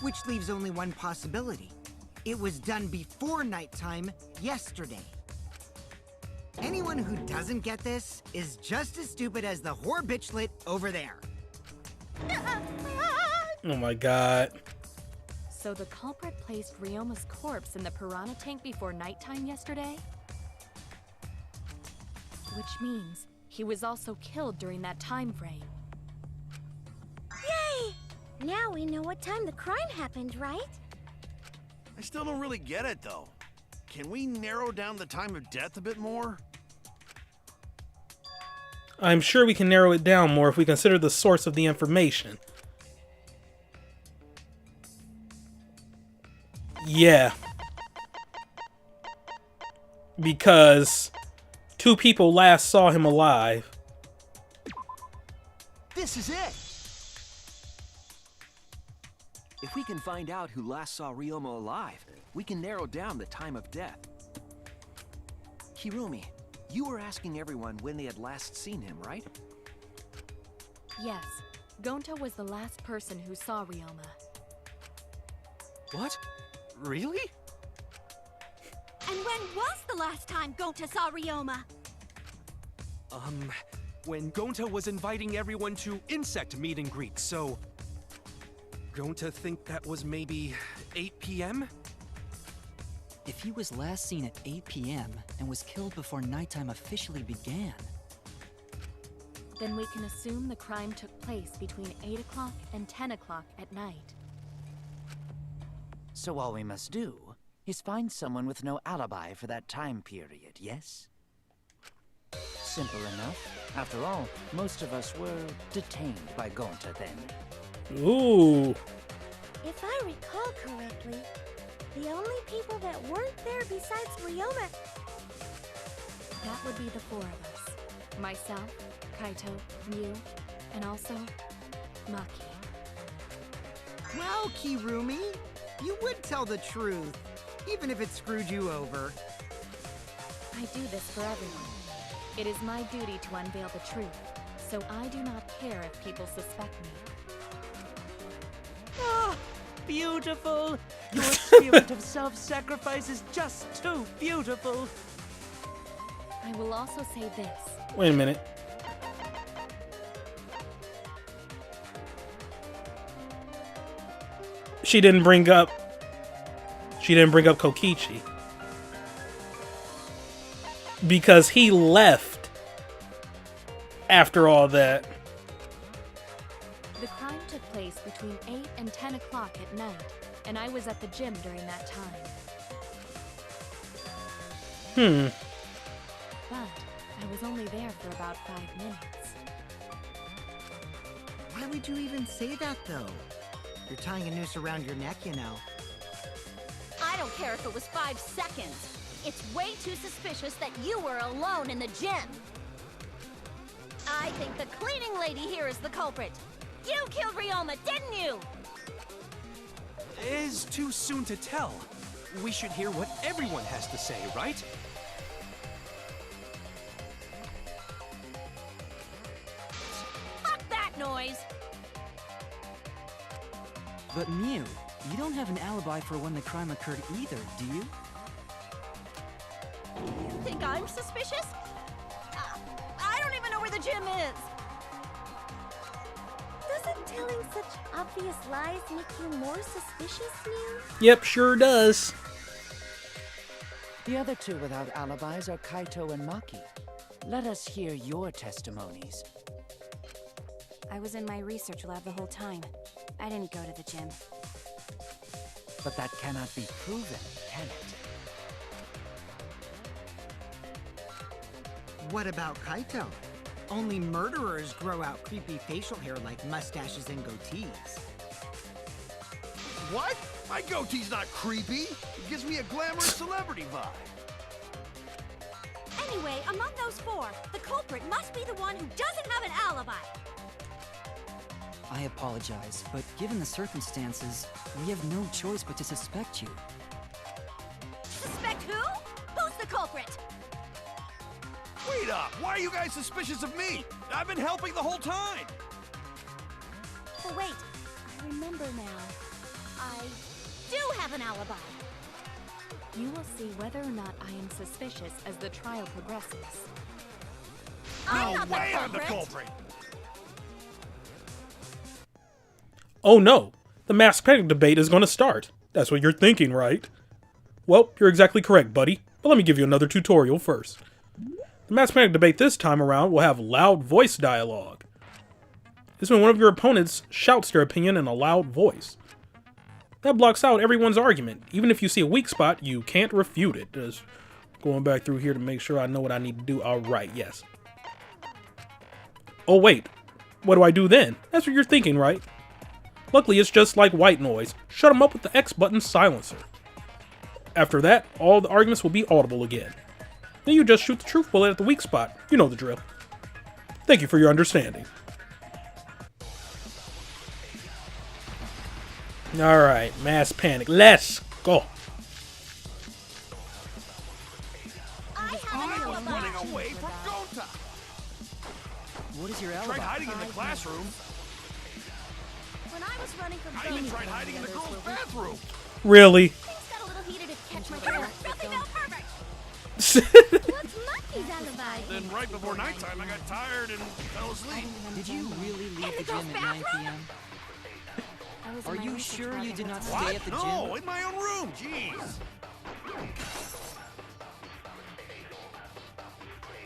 Which leaves only one possibility. It was done before nighttime yesterday. Anyone who doesn't get this is just as stupid as the whore bitchlet over there. Oh my god. So the culprit placed Ryoma's corpse in the piranha tank before nighttime yesterday? Which means he was also killed during that time frame. Yay! Now we know what time the crime happened, right? I still don't really get it, though. Can we narrow down the time of death a bit more? I'm sure we can narrow it down more if we consider the source of the information. Yeah. Because 2 people last saw him alive. This is it! If we can find out who last saw Ryoma alive, we can narrow down the time of death. Hirumi, you were asking everyone when they had last seen him, right? Yes, Gonta was the last person who saw Ryoma. What? Really? And when was the last time Gonta saw Ryoma? When Gonta was inviting everyone to insect meet and greet, so... Gonta think that was maybe 8 p.m.? If he was last seen at 8 p.m. and was killed before nighttime officially began... Then we can assume the crime took place between 8 o'clock and 10 o'clock at night. So all we must do is find someone with no alibi for that time period, yes? Simple enough. After all, most of us were detained by Gonta then. Ooh. If I recall correctly, the only people that weren't there besides Ryoma... That would be the 4 of us. Myself, Kaito, you, and also Maki. Well, Kirumi, you would tell the truth, even if it screwed you over. I do this for everyone. It is my duty to unveil the truth, so I do not care if people suspect me. Ah, beautiful! Your spirit of self-sacrifice is just too beautiful! I will also say this. Wait a minute. She didn't bring up Kokichi. Because he left after all that. The crime took place between 8 and 10 o'clock at night, and I was at the gym during that time. But I was only there for about 5 minutes. Why would you even say that, though? You're tying a noose around your neck, you know. I don't care if it was 5 seconds. It's way too suspicious that you were alone in the gym. I think the cleaning lady here is the culprit. You killed Ryoma, didn't you? It's too soon to tell. We should hear what everyone has to say, right? Fuck that noise! But Mew, you don't have an alibi for when the crime occurred either, do you? You think I'm suspicious? I don't even know where the gym is. Doesn't telling such obvious lies make you more suspicious, Mew? Yep, sure does. The other two without alibis are Kaito and Maki. Let us hear your testimonies. I was in my research lab the whole time. I didn't go to the gym. But that cannot be proven, can it? What about Kaito? Only murderers grow out creepy facial hair like mustaches and goatees. What? My goatee's not creepy. It gives me a glamorous celebrity vibe. Anyway, among those 4, the culprit must be the one who doesn't have an alibi. I apologize, but given the circumstances, we have no choice but to suspect you. Suspect who? Who's the culprit? Wait up! Why are you guys suspicious of me? I've been helping the whole time! Oh wait, I remember now. I do have an alibi. You will see whether or not I am suspicious as the trial progresses. I'm No not the way I'm the culprit. culprit! Oh no, the Mass Panic debate is going to start. That's what you're thinking, right? Well, you're exactly correct, buddy. But let me give you another tutorial first. The Mass Panic debate this time around will have loud voice dialogue. This is when one of your opponents shouts their opinion in a loud voice. That blocks out everyone's argument. Even if you see a weak spot, you can't refute it. Just going back through here to make sure I know what I need to do. Alright, yes. Oh wait, what do I do then? That's what you're thinking, right? Luckily, it's just like white noise. Shut them up with the X button silencer. After that, all the arguments will be audible again. Then you just shoot the truth bullet at the weak spot. You know the drill. Thank you for your understanding. Alright, Mass Panic. Let's go. I have I an was alibi. running away from Gonta! What is your alibi? Tried hiding in the classroom. When I was running from I even tried hiding in the girls' bathroom. Really? Things got a little heated to catch my breath. Nothing else perfect. What's Maki's alibi? Then right before nighttime, I got tired and fell asleep. Did you really leave the gym at 9 p.m.? Are you sure you did not stay at the No, gym? in my own room. Jeez.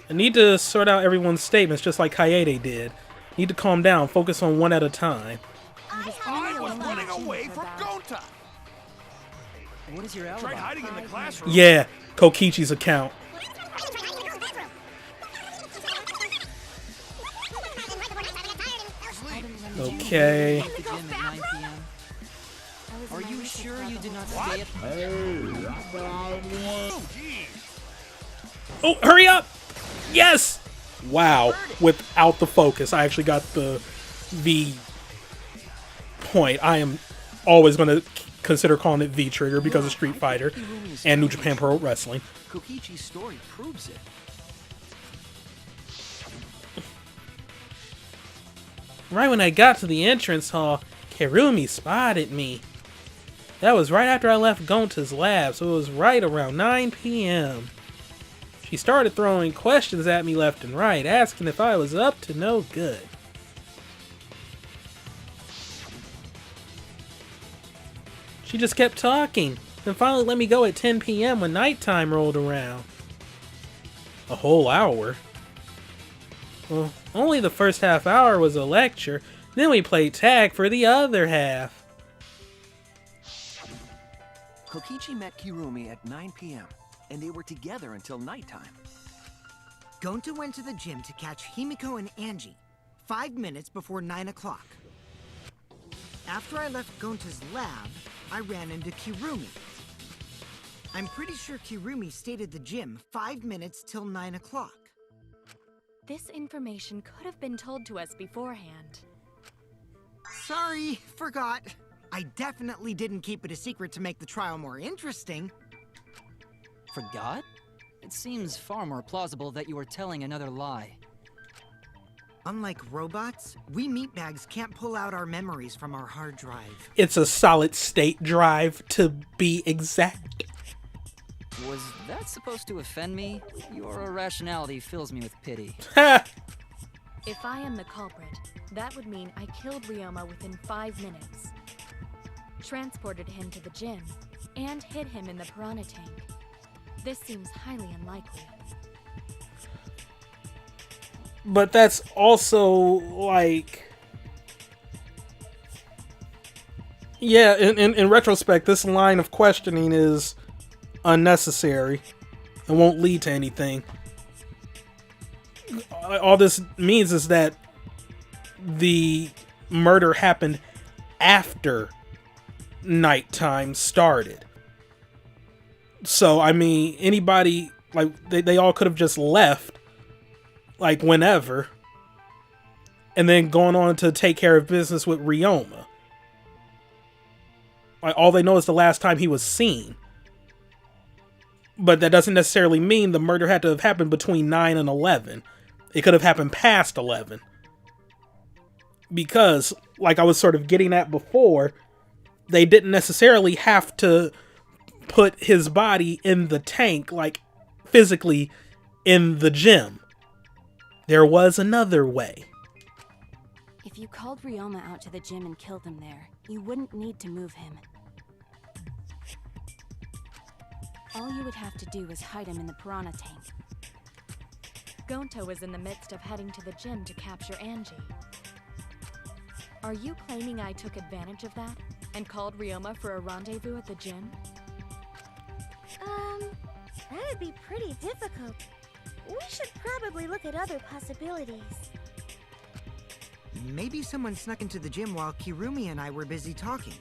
I need to sort out everyone's statements just like Kaede did. Need to calm down, focus on one at a time. I was running away from Gonta. What is your Tried alibi? hiding in the classroom. Yeah, Kokichi's account. Okay. Leave the gym at 9 p.m.? Are you sure you did not stay at Oh, jeez. Oh, hurry up! Yes! Wow, without the focus, I actually got the point. I am always going to consider calling it V-Trigger because of Street Fighter and New Japan Pro Wrestling. Kokichi's story proves it. Right when I got to the entrance hall, Kirumi spotted me. That was right after I left Gonta's lab, so it was right around 9 p.m. She started throwing questions at me left and right, asking if I was up to no good. She just kept talking, and finally let me go at 10 p.m. when nighttime rolled around. A whole hour. Well, only the first half hour was a lecture, then we played tag for the other half. Kokichi met Kirumi at 9 p.m., and they were together until nighttime. Gonta went to the gym to catch Himiko and Angie 5 minutes before 9 o'clock. After I left Gonta's lab, I ran into Kirumi. I'm pretty sure Kirumi stayed at the gym 5 minutes till 9 o'clock. This information could have been told to us beforehand. Sorry, forgot. I definitely didn't keep it a secret to make the trial more interesting. Forgot? It seems far more plausible that you were telling another lie. Unlike robots, we meatbags can't pull out our memories from our hard drive. It's a solid state drive, to be exact. Was that supposed to offend me? Your irrationality fills me with pity. If I am the culprit, that would mean I killed Ryoma within 5 minutes, transported him to the gym, and hid him in the piranha tank. This seems highly unlikely. But that's also, like... Yeah, in retrospect, this line of questioning is unnecessary and won't lead to anything. All this means is that the murder happened after nighttime started. So, I mean, anybody, like, they all could have just left, like, whenever, and then gone on to take care of business with Ryoma. Like, all they know is the last time he was seen. But that doesn't necessarily mean the murder had to have happened between 9 and 11. It could have happened past 11. Because, like I was sort of getting at before, they didn't necessarily have to put his body in the tank, like physically in the gym. There was another way. If you called Ryoma out to the gym and killed him there, you wouldn't need to move him. All you would have to do is hide him in the piranha tank. Gonta was in the midst of heading to the gym to capture Angie. Are you claiming I took advantage of that and called Ryoma for a rendezvous at the gym? That'd be pretty difficult. We should probably look at other possibilities. Maybe someone snuck into the gym while Kirumi and I were busy talking.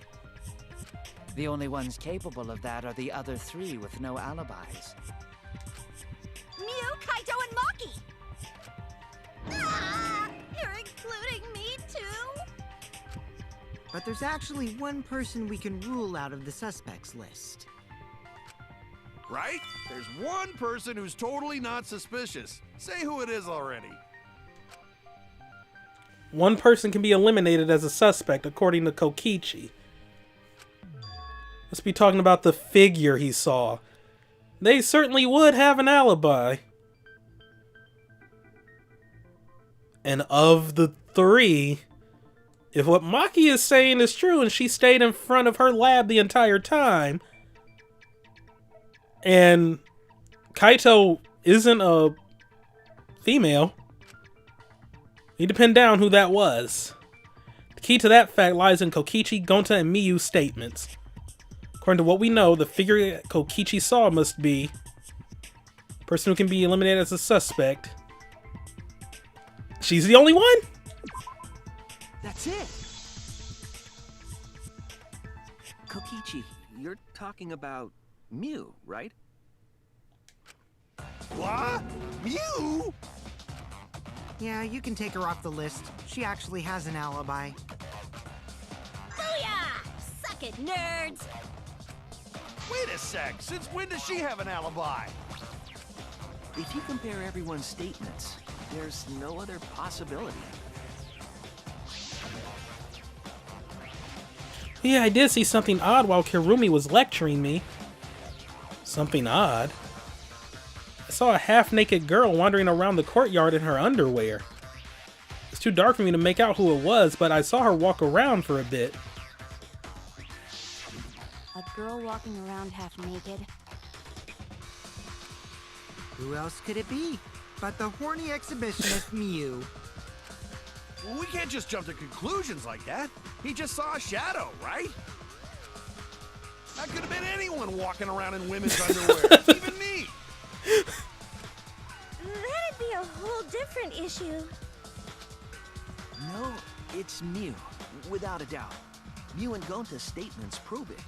The only ones capable of that are the other three with no alibis. Mew, Kaito, and Maki! Ah, you're including me too? But there's actually one person we can rule out of the suspects list. Right? There's one person who's totally not suspicious. Say who it is already. One person can be eliminated as a suspect, according to Kokichi. Let's be talking about the figure he saw. They certainly would have an alibi. And of the three, if what Maki is saying is true and she stayed in front of her lab the entire time, and Kaito isn't a female, need to pin down who that was. The key to that fact lies in Kokichi, Gonta, and Miyu's statements. According to what we know, the figure Kokichi saw must be a person who can be eliminated as a suspect. She's the only one? That's it! Kokichi, you're talking about Mew, right? What? You? Yeah, you can take her off the list. She actually has an alibi. Booyah! Suck it, nerds! Wait a sec. Since when does she have an alibi? If you compare everyone's statements, there's no other possibility. Yeah, I did see something odd while Kirumi was lecturing me. Something odd. saw a half-naked girl wandering around the courtyard in her underwear. It's too dark for me to make out who it was, but I saw her walk around for a bit. A girl walking around half naked. Who else could it be but the horny exhibitionist Mew? Well, we can't just jump to conclusions like that. He just saw a shadow, right? That could have been anyone walking around in women's underwear, even me. That'd be a whole different issue. No, it's Mew, without a doubt. Mew and Gonta's statements prove it.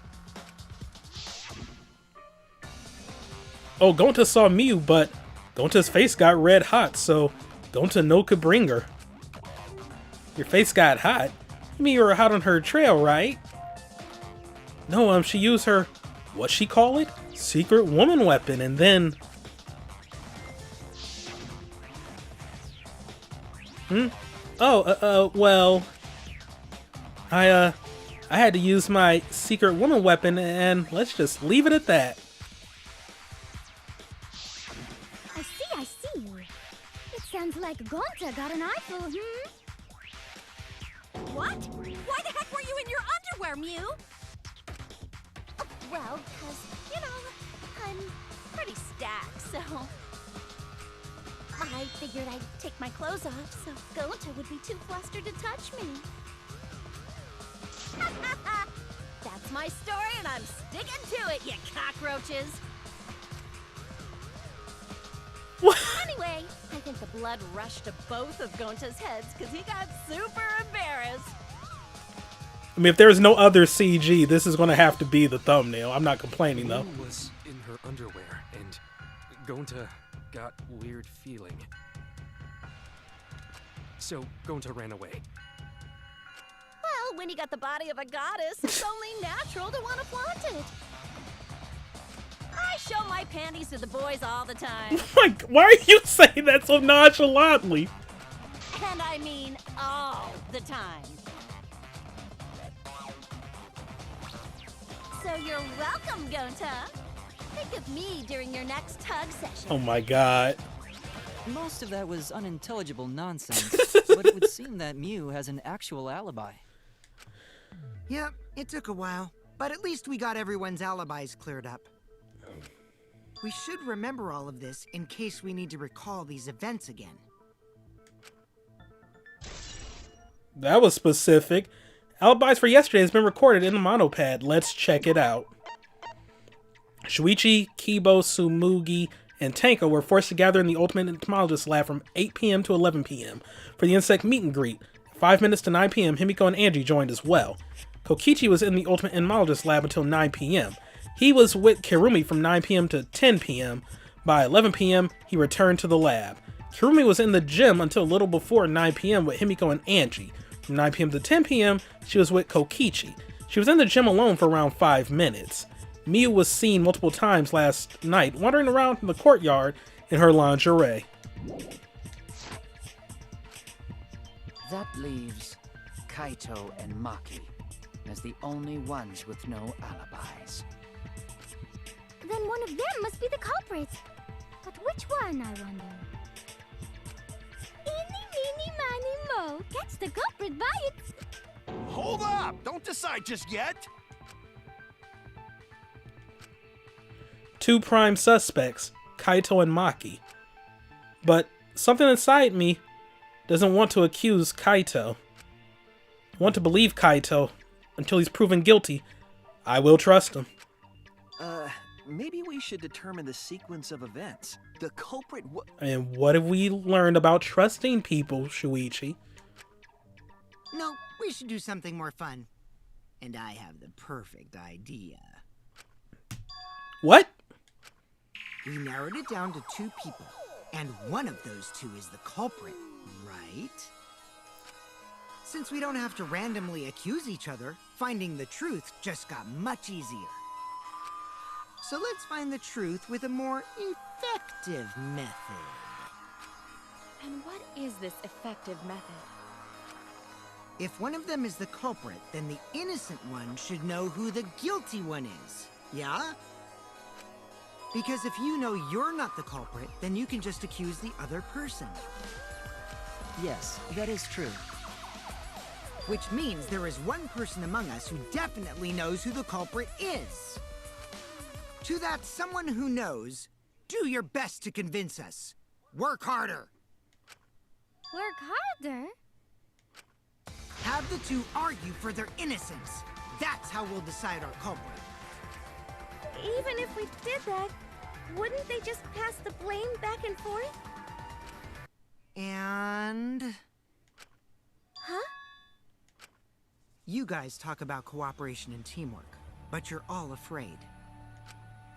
Oh, Gonta saw Mew, but Gonta's face got red hot, so Gonta no could bring her. Your face got hot? You mean you were hot on her trail, right? No, she used her, what she call it? Secret woman weapon, and then... well... I had to use my secret woman weapon, and let's just leave it at that. I see. It sounds like Gonta got an eyeful, What? Why the heck were you in your underwear, Mew? Well, because, I'm Pretty stacked, so... I figured I'd take my clothes off so Gonta would be too flustered to touch me. That's my story, and I'm sticking to it, you cockroaches! What? Anyway, I think the blood rushed to both of Gonta's heads because he got super embarrassed. I mean, if there's no other CG, this is going to have to be the thumbnail. I'm not complaining, though. Mew was in her underwear, and Gonta got weird feeling. So Gonta ran away. Well, when you got the body of a goddess, it's only natural to want to flaunt it. I show my panties to the boys all the time. Like, why are you saying that so nonchalantly? And I mean all the time. So you're welcome, Gonta. Think of me during your next tug session. Oh my god. Most of that was unintelligible nonsense, but it would seem that Mew has an actual alibi. Yep, it took a while, but at least we got everyone's alibis cleared up. We should remember all of this in case we need to recall these events again. That was specific. Alibis for yesterday has been recorded in the monopad. Let's check it out. Shuichi, Kibo, Tsumugi, and Tanko were forced to gather in the Ultimate Entomologist Lab from 8 p.m. to 11 p.m. for the insect meet and greet. 5 minutes to 9 p.m., Himiko and Angie joined as well. Kokichi was in the Ultimate Entomologist Lab until 9 p.m. He was with Kirumi from 9 p.m. to 10 p.m. By 11 p.m., he returned to the lab. Kirumi was in the gym until a little before 9 p.m. with Himiko and Angie. From 9 p.m. to 10 p.m., she was with Kokichi. She was in the gym alone for around 5 minutes. Mew was seen multiple times last night wandering around in the courtyard in her lingerie. That leaves Kaito and Maki as the only ones with no alibis. Then one of them must be the culprit. But which one, I wonder? Eeny, meeny, miny, mo. Catch the culprit by its... Hold up! Don't decide just yet! 2 prime suspects, Kaito and Maki. But something inside me doesn't want to accuse Kaito. I want to believe Kaito until he's proven guilty. I will trust him. Maybe we should determine the sequence of events. The culprit And what have we learned about trusting people, Shuichi? No, we should do something more fun. And I have the perfect idea. What? We narrowed it down to 2 people, and one of those 2 is the culprit, right? Since we don't have to randomly accuse each other, finding the truth just got much easier. So let's find the truth with a more effective method. And what is this effective method? If one of them is the culprit, then the innocent one should know who the guilty one is, yeah? Because if you know you're not the culprit, then you can just accuse the other person. Yes, that is true. Which means there is one person among us who definitely knows who the culprit is. To that someone who knows, do your best to convince us. Work harder. Work harder? Have the two argue for their innocence. That's how we'll decide our culprit. Even if we did that, wouldn't they just pass the blame back and forth? And... Huh? You guys talk about cooperation and teamwork, but you're all afraid.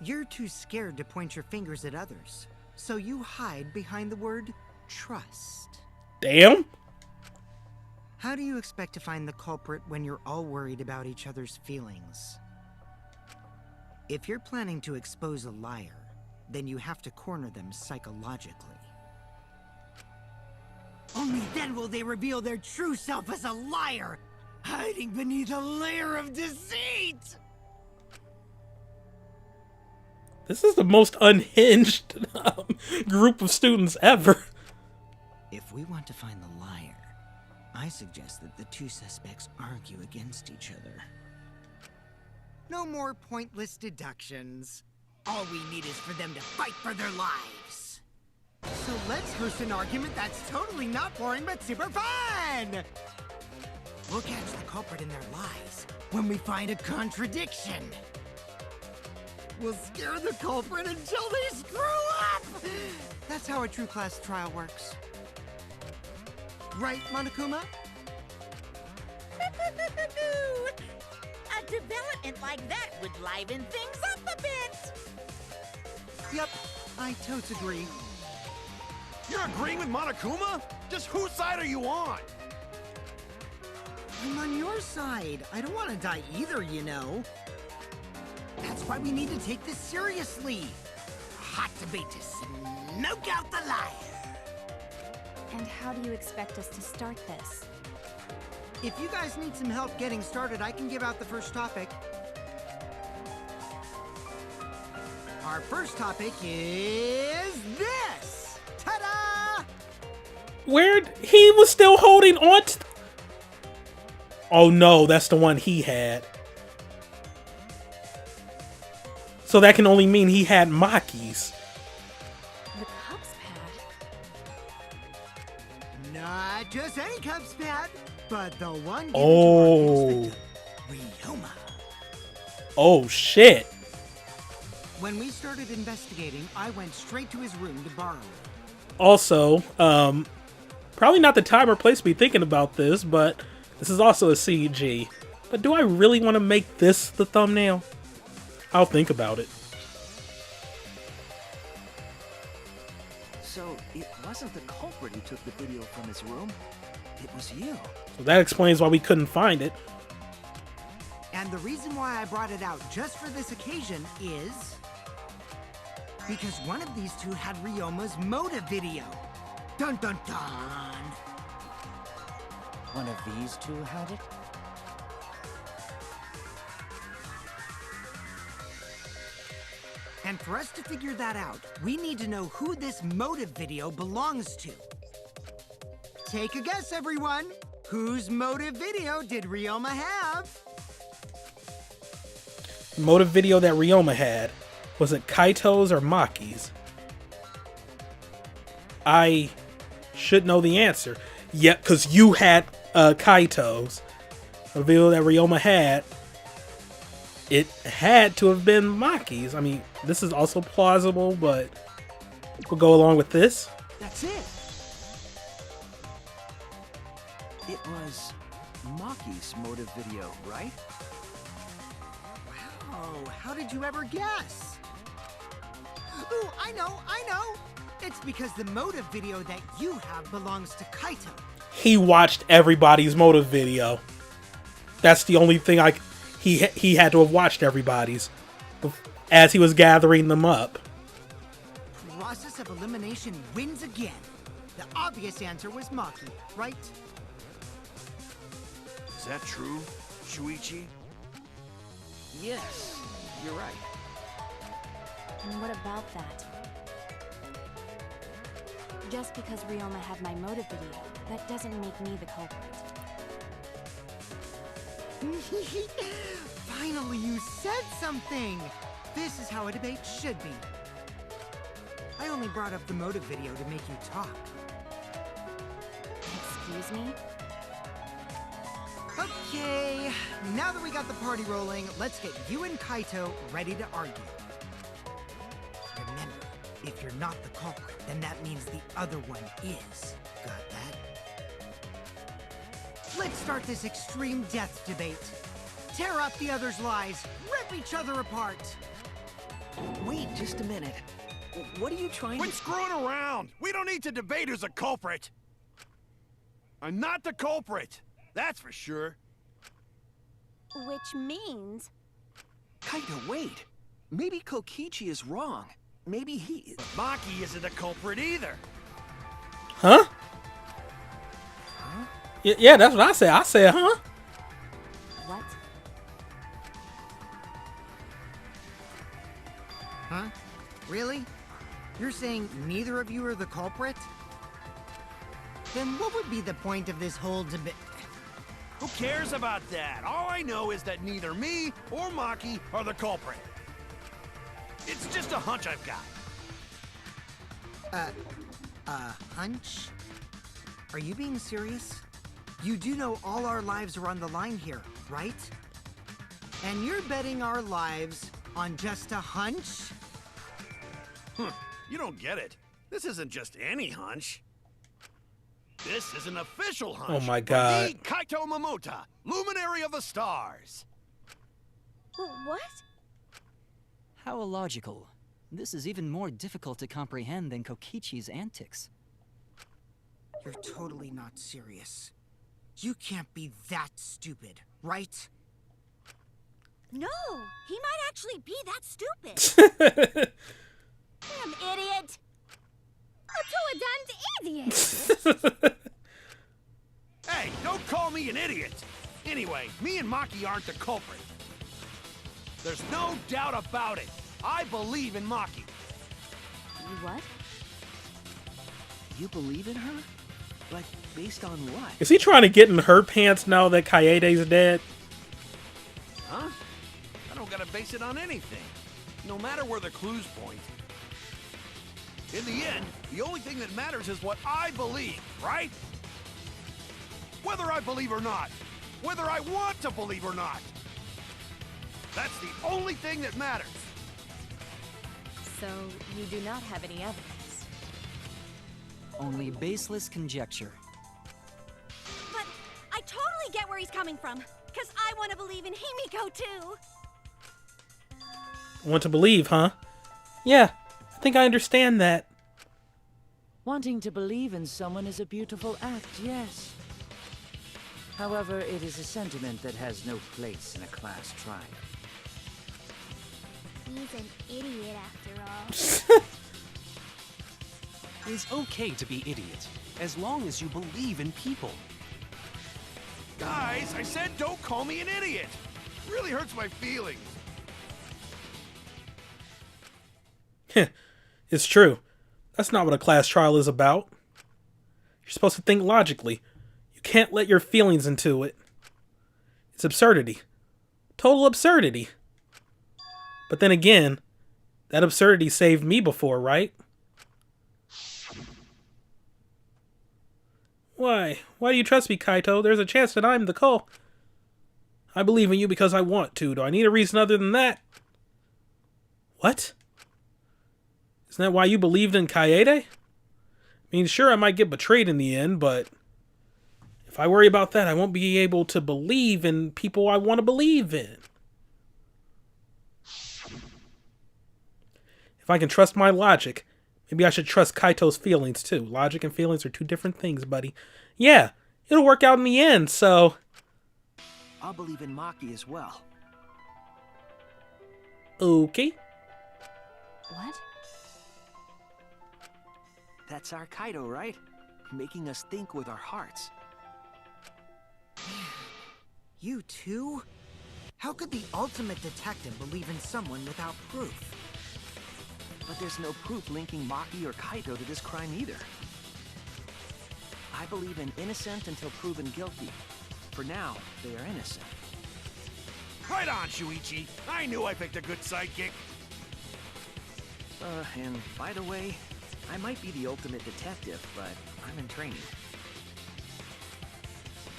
You're too scared to point your fingers at others, so you hide behind the word trust. Damn. How do you expect to find the culprit when you're all worried about each other's feelings? If you're planning to expose a liar, then you have to corner them psychologically. Only then will they reveal their true self as a liar, hiding beneath a layer of deceit! This is the most unhinged group of students ever. If we want to find the liar, I suggest that the two suspects argue against each other. No more pointless deductions. All we need is for them to fight for their lives. So let's host an argument that's totally not boring but super fun! We'll catch the culprit in their lies when we find a contradiction. We'll scare the culprit until they screw up! That's how a true class trial works. Right, Monokuma? A development like that would liven things up a bit. Yep, I totes agree. You're agreeing with Monokuma? Just whose side are you on? I'm on your side. I don't want to die either, you know. That's why we need to take this seriously. A hot debate to smoke out the liar. And how do you expect us to start this? If you guys need some help getting started, I can give out the first topic. Our first topic is this! Ta-da! Where he was still holding on to... Oh no, that's the one he had. So that can only mean he had Maki's. The cup's pad? Not just any cup's pad, but the one given Oh. to our newest victim, Ryoma. Oh shit. When we started investigating, I went straight to his room to borrow it. Also, probably not the time or place to be thinking about this, but this is also a CG. But do I really want to make this the thumbnail? I'll think about it. So, it wasn't the culprit who took the video from his room. It was you. So that explains why we couldn't find it. And the reason why I brought it out just for this occasion is... because one of these two had Ryoma's motive video. Dun dun dun! One of these two had it? And for us to figure that out, we need to know who this motive video belongs to. Take a guess, everyone! Whose motive video did Ryoma have? The motive video that Ryoma had. Was it Kaito's or Maki's? I should know the answer. Yeah, because you had Kaito's. The video that Ryoma had, it had to have been Maki's. I mean, this is also plausible, but we'll go along with this. That's it! It was Maki's motive video, right? Wow, how did you ever guess? Ooh, I know! It's because the motive video that you have belongs to Kaito. He watched everybody's motive video. That's the only thing he had to have watched everybody's as he was gathering them up. Process of elimination wins again. The obvious answer was Maki, right? Is that true, Shuichi? Yes, you're right. And what about that? Just because Ryoma had my motive video, that doesn't make me the culprit. Finally, you said something! This is how a debate should be. I only brought up the motive video to make you talk. Excuse me? Okay, now that we got the party rolling, let's get you and Kaito ready to argue. Remember, if you're not the culprit, then that means the other one is. Got that? Let's start this extreme death debate. Tear up the other's lies, rip each other apart. Wait just a minute. What are you trying Quit to... screwing around! We don't need to debate who's a culprit! I'm not the culprit! That's for sure. Which means... Kaito, wait. Maybe Kokichi is wrong. Maybe he... Maki isn't the culprit either. Huh? Yeah, that's what I said. I said, huh? What? Huh? Really? You're saying neither of you are the culprit? Then what would be the point of this whole debate? Who cares about that? All I know is that neither me or Maki are the culprit. It's just a hunch I've got. Hunch? Are you being serious? You do know all our lives are on the line here, right? And you're betting our lives on just a hunch? You don't get it. This isn't just any hunch. This is an official hunch. Oh my from God. me, Kaito Momota, luminary of the stars. What? How illogical. This is even more difficult to comprehend than Kokichi's antics. You're totally not serious. You can't be that stupid, right? No, he might actually be that stupid. Damn idiot! A two-a-damned idiot! Hey, don't call me an idiot. Anyway, me and Maki aren't the culprit. There's no doubt about it. I believe in Maki. You what? You believe in her? Like, based on what? Is he trying to get in her pants now that Kaede's dead? Huh? I don't gotta base it on anything. No matter where the clues point. In the end, the only thing that matters is what I believe, right? Whether I believe or not. Whether I want to believe or not. That's the only thing that matters. So, you do not have any evidence? Only baseless conjecture. But I totally get where he's coming from. Because I want to believe in Himiko too. Want to believe, huh? Yeah, I think I understand that. Wanting to believe in someone is a beautiful act, yes. However, it is a sentiment that has no place in a class trial. He's an idiot after all. It's okay to be idiot, as long as you believe in people. Guys, I said don't call me an idiot. It really hurts my feelings. It's true. That's not what a class trial is about. You're supposed to think logically. You can't let your feelings into it. It's absurdity. Total absurdity. But then again, that absurdity saved me before, right? Why? Why do you trust me, Kaito? There's a chance that I'm the call. I believe in you because I want to. Do I need a reason other than that? What? Isn't that why you believed in Kaede? I mean, sure, I might get betrayed in the end, but if I worry about that, I won't be able to believe in people I want to believe in. If I can trust my logic, maybe I should trust Kaito's feelings too. Logic and feelings are two different things, buddy. Yeah, it'll work out in the end, so... I'll believe in Maki as well. Okay. What? That's our Kaito, right? Making us think with our hearts. You too? How could the ultimate detective believe in someone without proof? But there's no proof linking Maki or Kaito to this crime either. I believe in innocent until proven guilty. For now, they are innocent. Right on, Shuichi. I knew I picked a good sidekick. And by the way, I might be the ultimate detective, but I'm in training.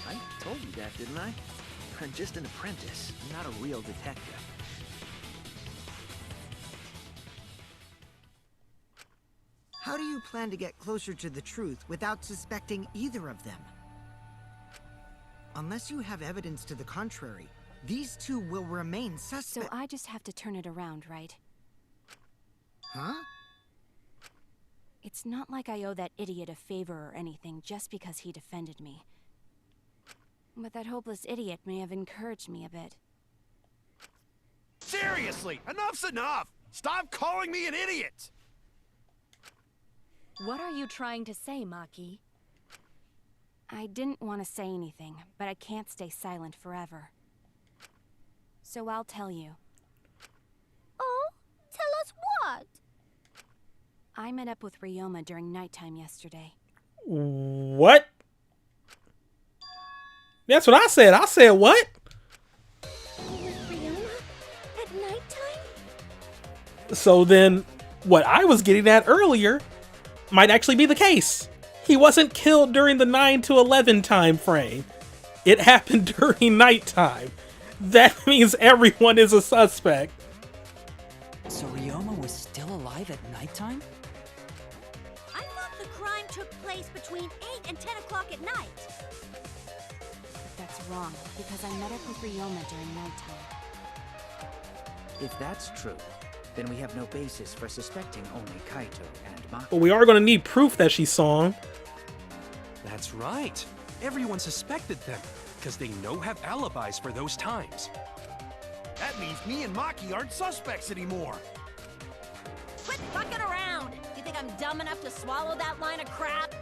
I told you that, didn't I? I'm just an apprentice, not a real detective. How do you plan to get closer to the truth without suspecting either of them? Unless you have evidence to the contrary, these two will remain So suspect. I just have to turn it around, right? Huh? It's not like I owe that idiot a favor or anything just because he defended me. But that hopeless idiot may have encouraged me a bit. Seriously, enough's enough! Stop calling me an idiot! What are you trying to say, Maki? I didn't want to say anything, but I can't stay silent forever. So I'll tell you. Oh, tell us what? I met up with Ryoma during nighttime yesterday. What? That's what I said. I said what? With Ryoma? At nighttime? So then, what I was getting at earlier might actually be the case. He wasn't killed during the 9 to 11 time frame. It happened during nighttime. That means everyone is a suspect. So Ryoma was still alive at nighttime? I thought the crime took place between 8 and 10 o'clock at night. That's wrong, because I met up with Ryoma during nighttime. If that's true, then we have no basis for suspecting only Kaito and Maki. But we are going to need proof that she saw him. That's right. Everyone suspected them, because they know have alibis for those times. That means me and Maki aren't suspects anymore. Quit fucking around! You think I'm dumb enough to swallow that line of crap?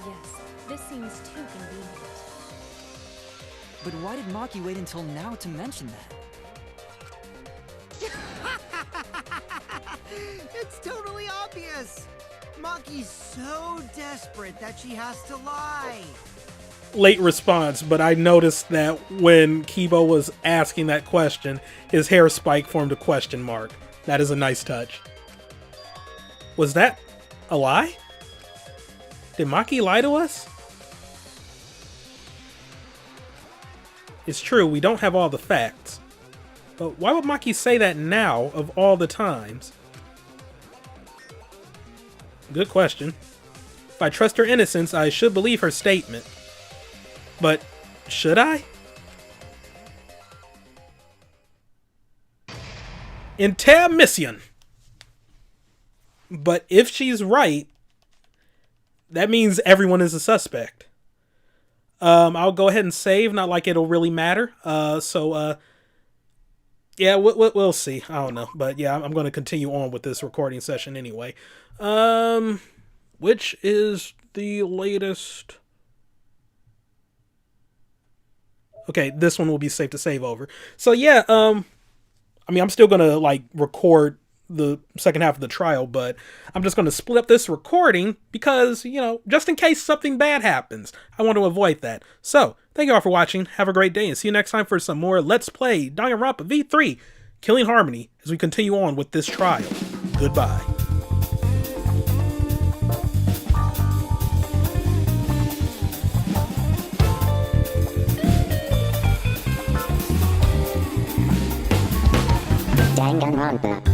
Yes, this seems too convenient. But why did Maki wait until now to mention that? It's totally obvious! Maki's so desperate that she has to lie. Late response, but I noticed that when Kibo was asking that question, his hair spike formed a question mark. That is a nice touch. Was that a lie? Did Maki lie to us? It's true, we don't have all the facts. But why would Maki say that now, of all the times? Good question. If I trust her innocence, I should believe her statement. But should I? Intermission. But if she's right, that means everyone is a suspect. I'll go ahead and save, not like it'll really matter. Yeah, we'll see. I don't know. But yeah, I'm going to continue on with this recording session anyway. Which is the latest? Okay, this one will be safe to save over. So yeah, I mean, I'm still going to like record the second half of the trial, but I'm just going to split up this recording because, you know, just in case something bad happens, I want to avoid that. So, thank you all for watching. Have a great day and see you next time for some more Let's Play Danganronpa V3 Killing Harmony as we continue on with this trial. Goodbye. Danganronpa.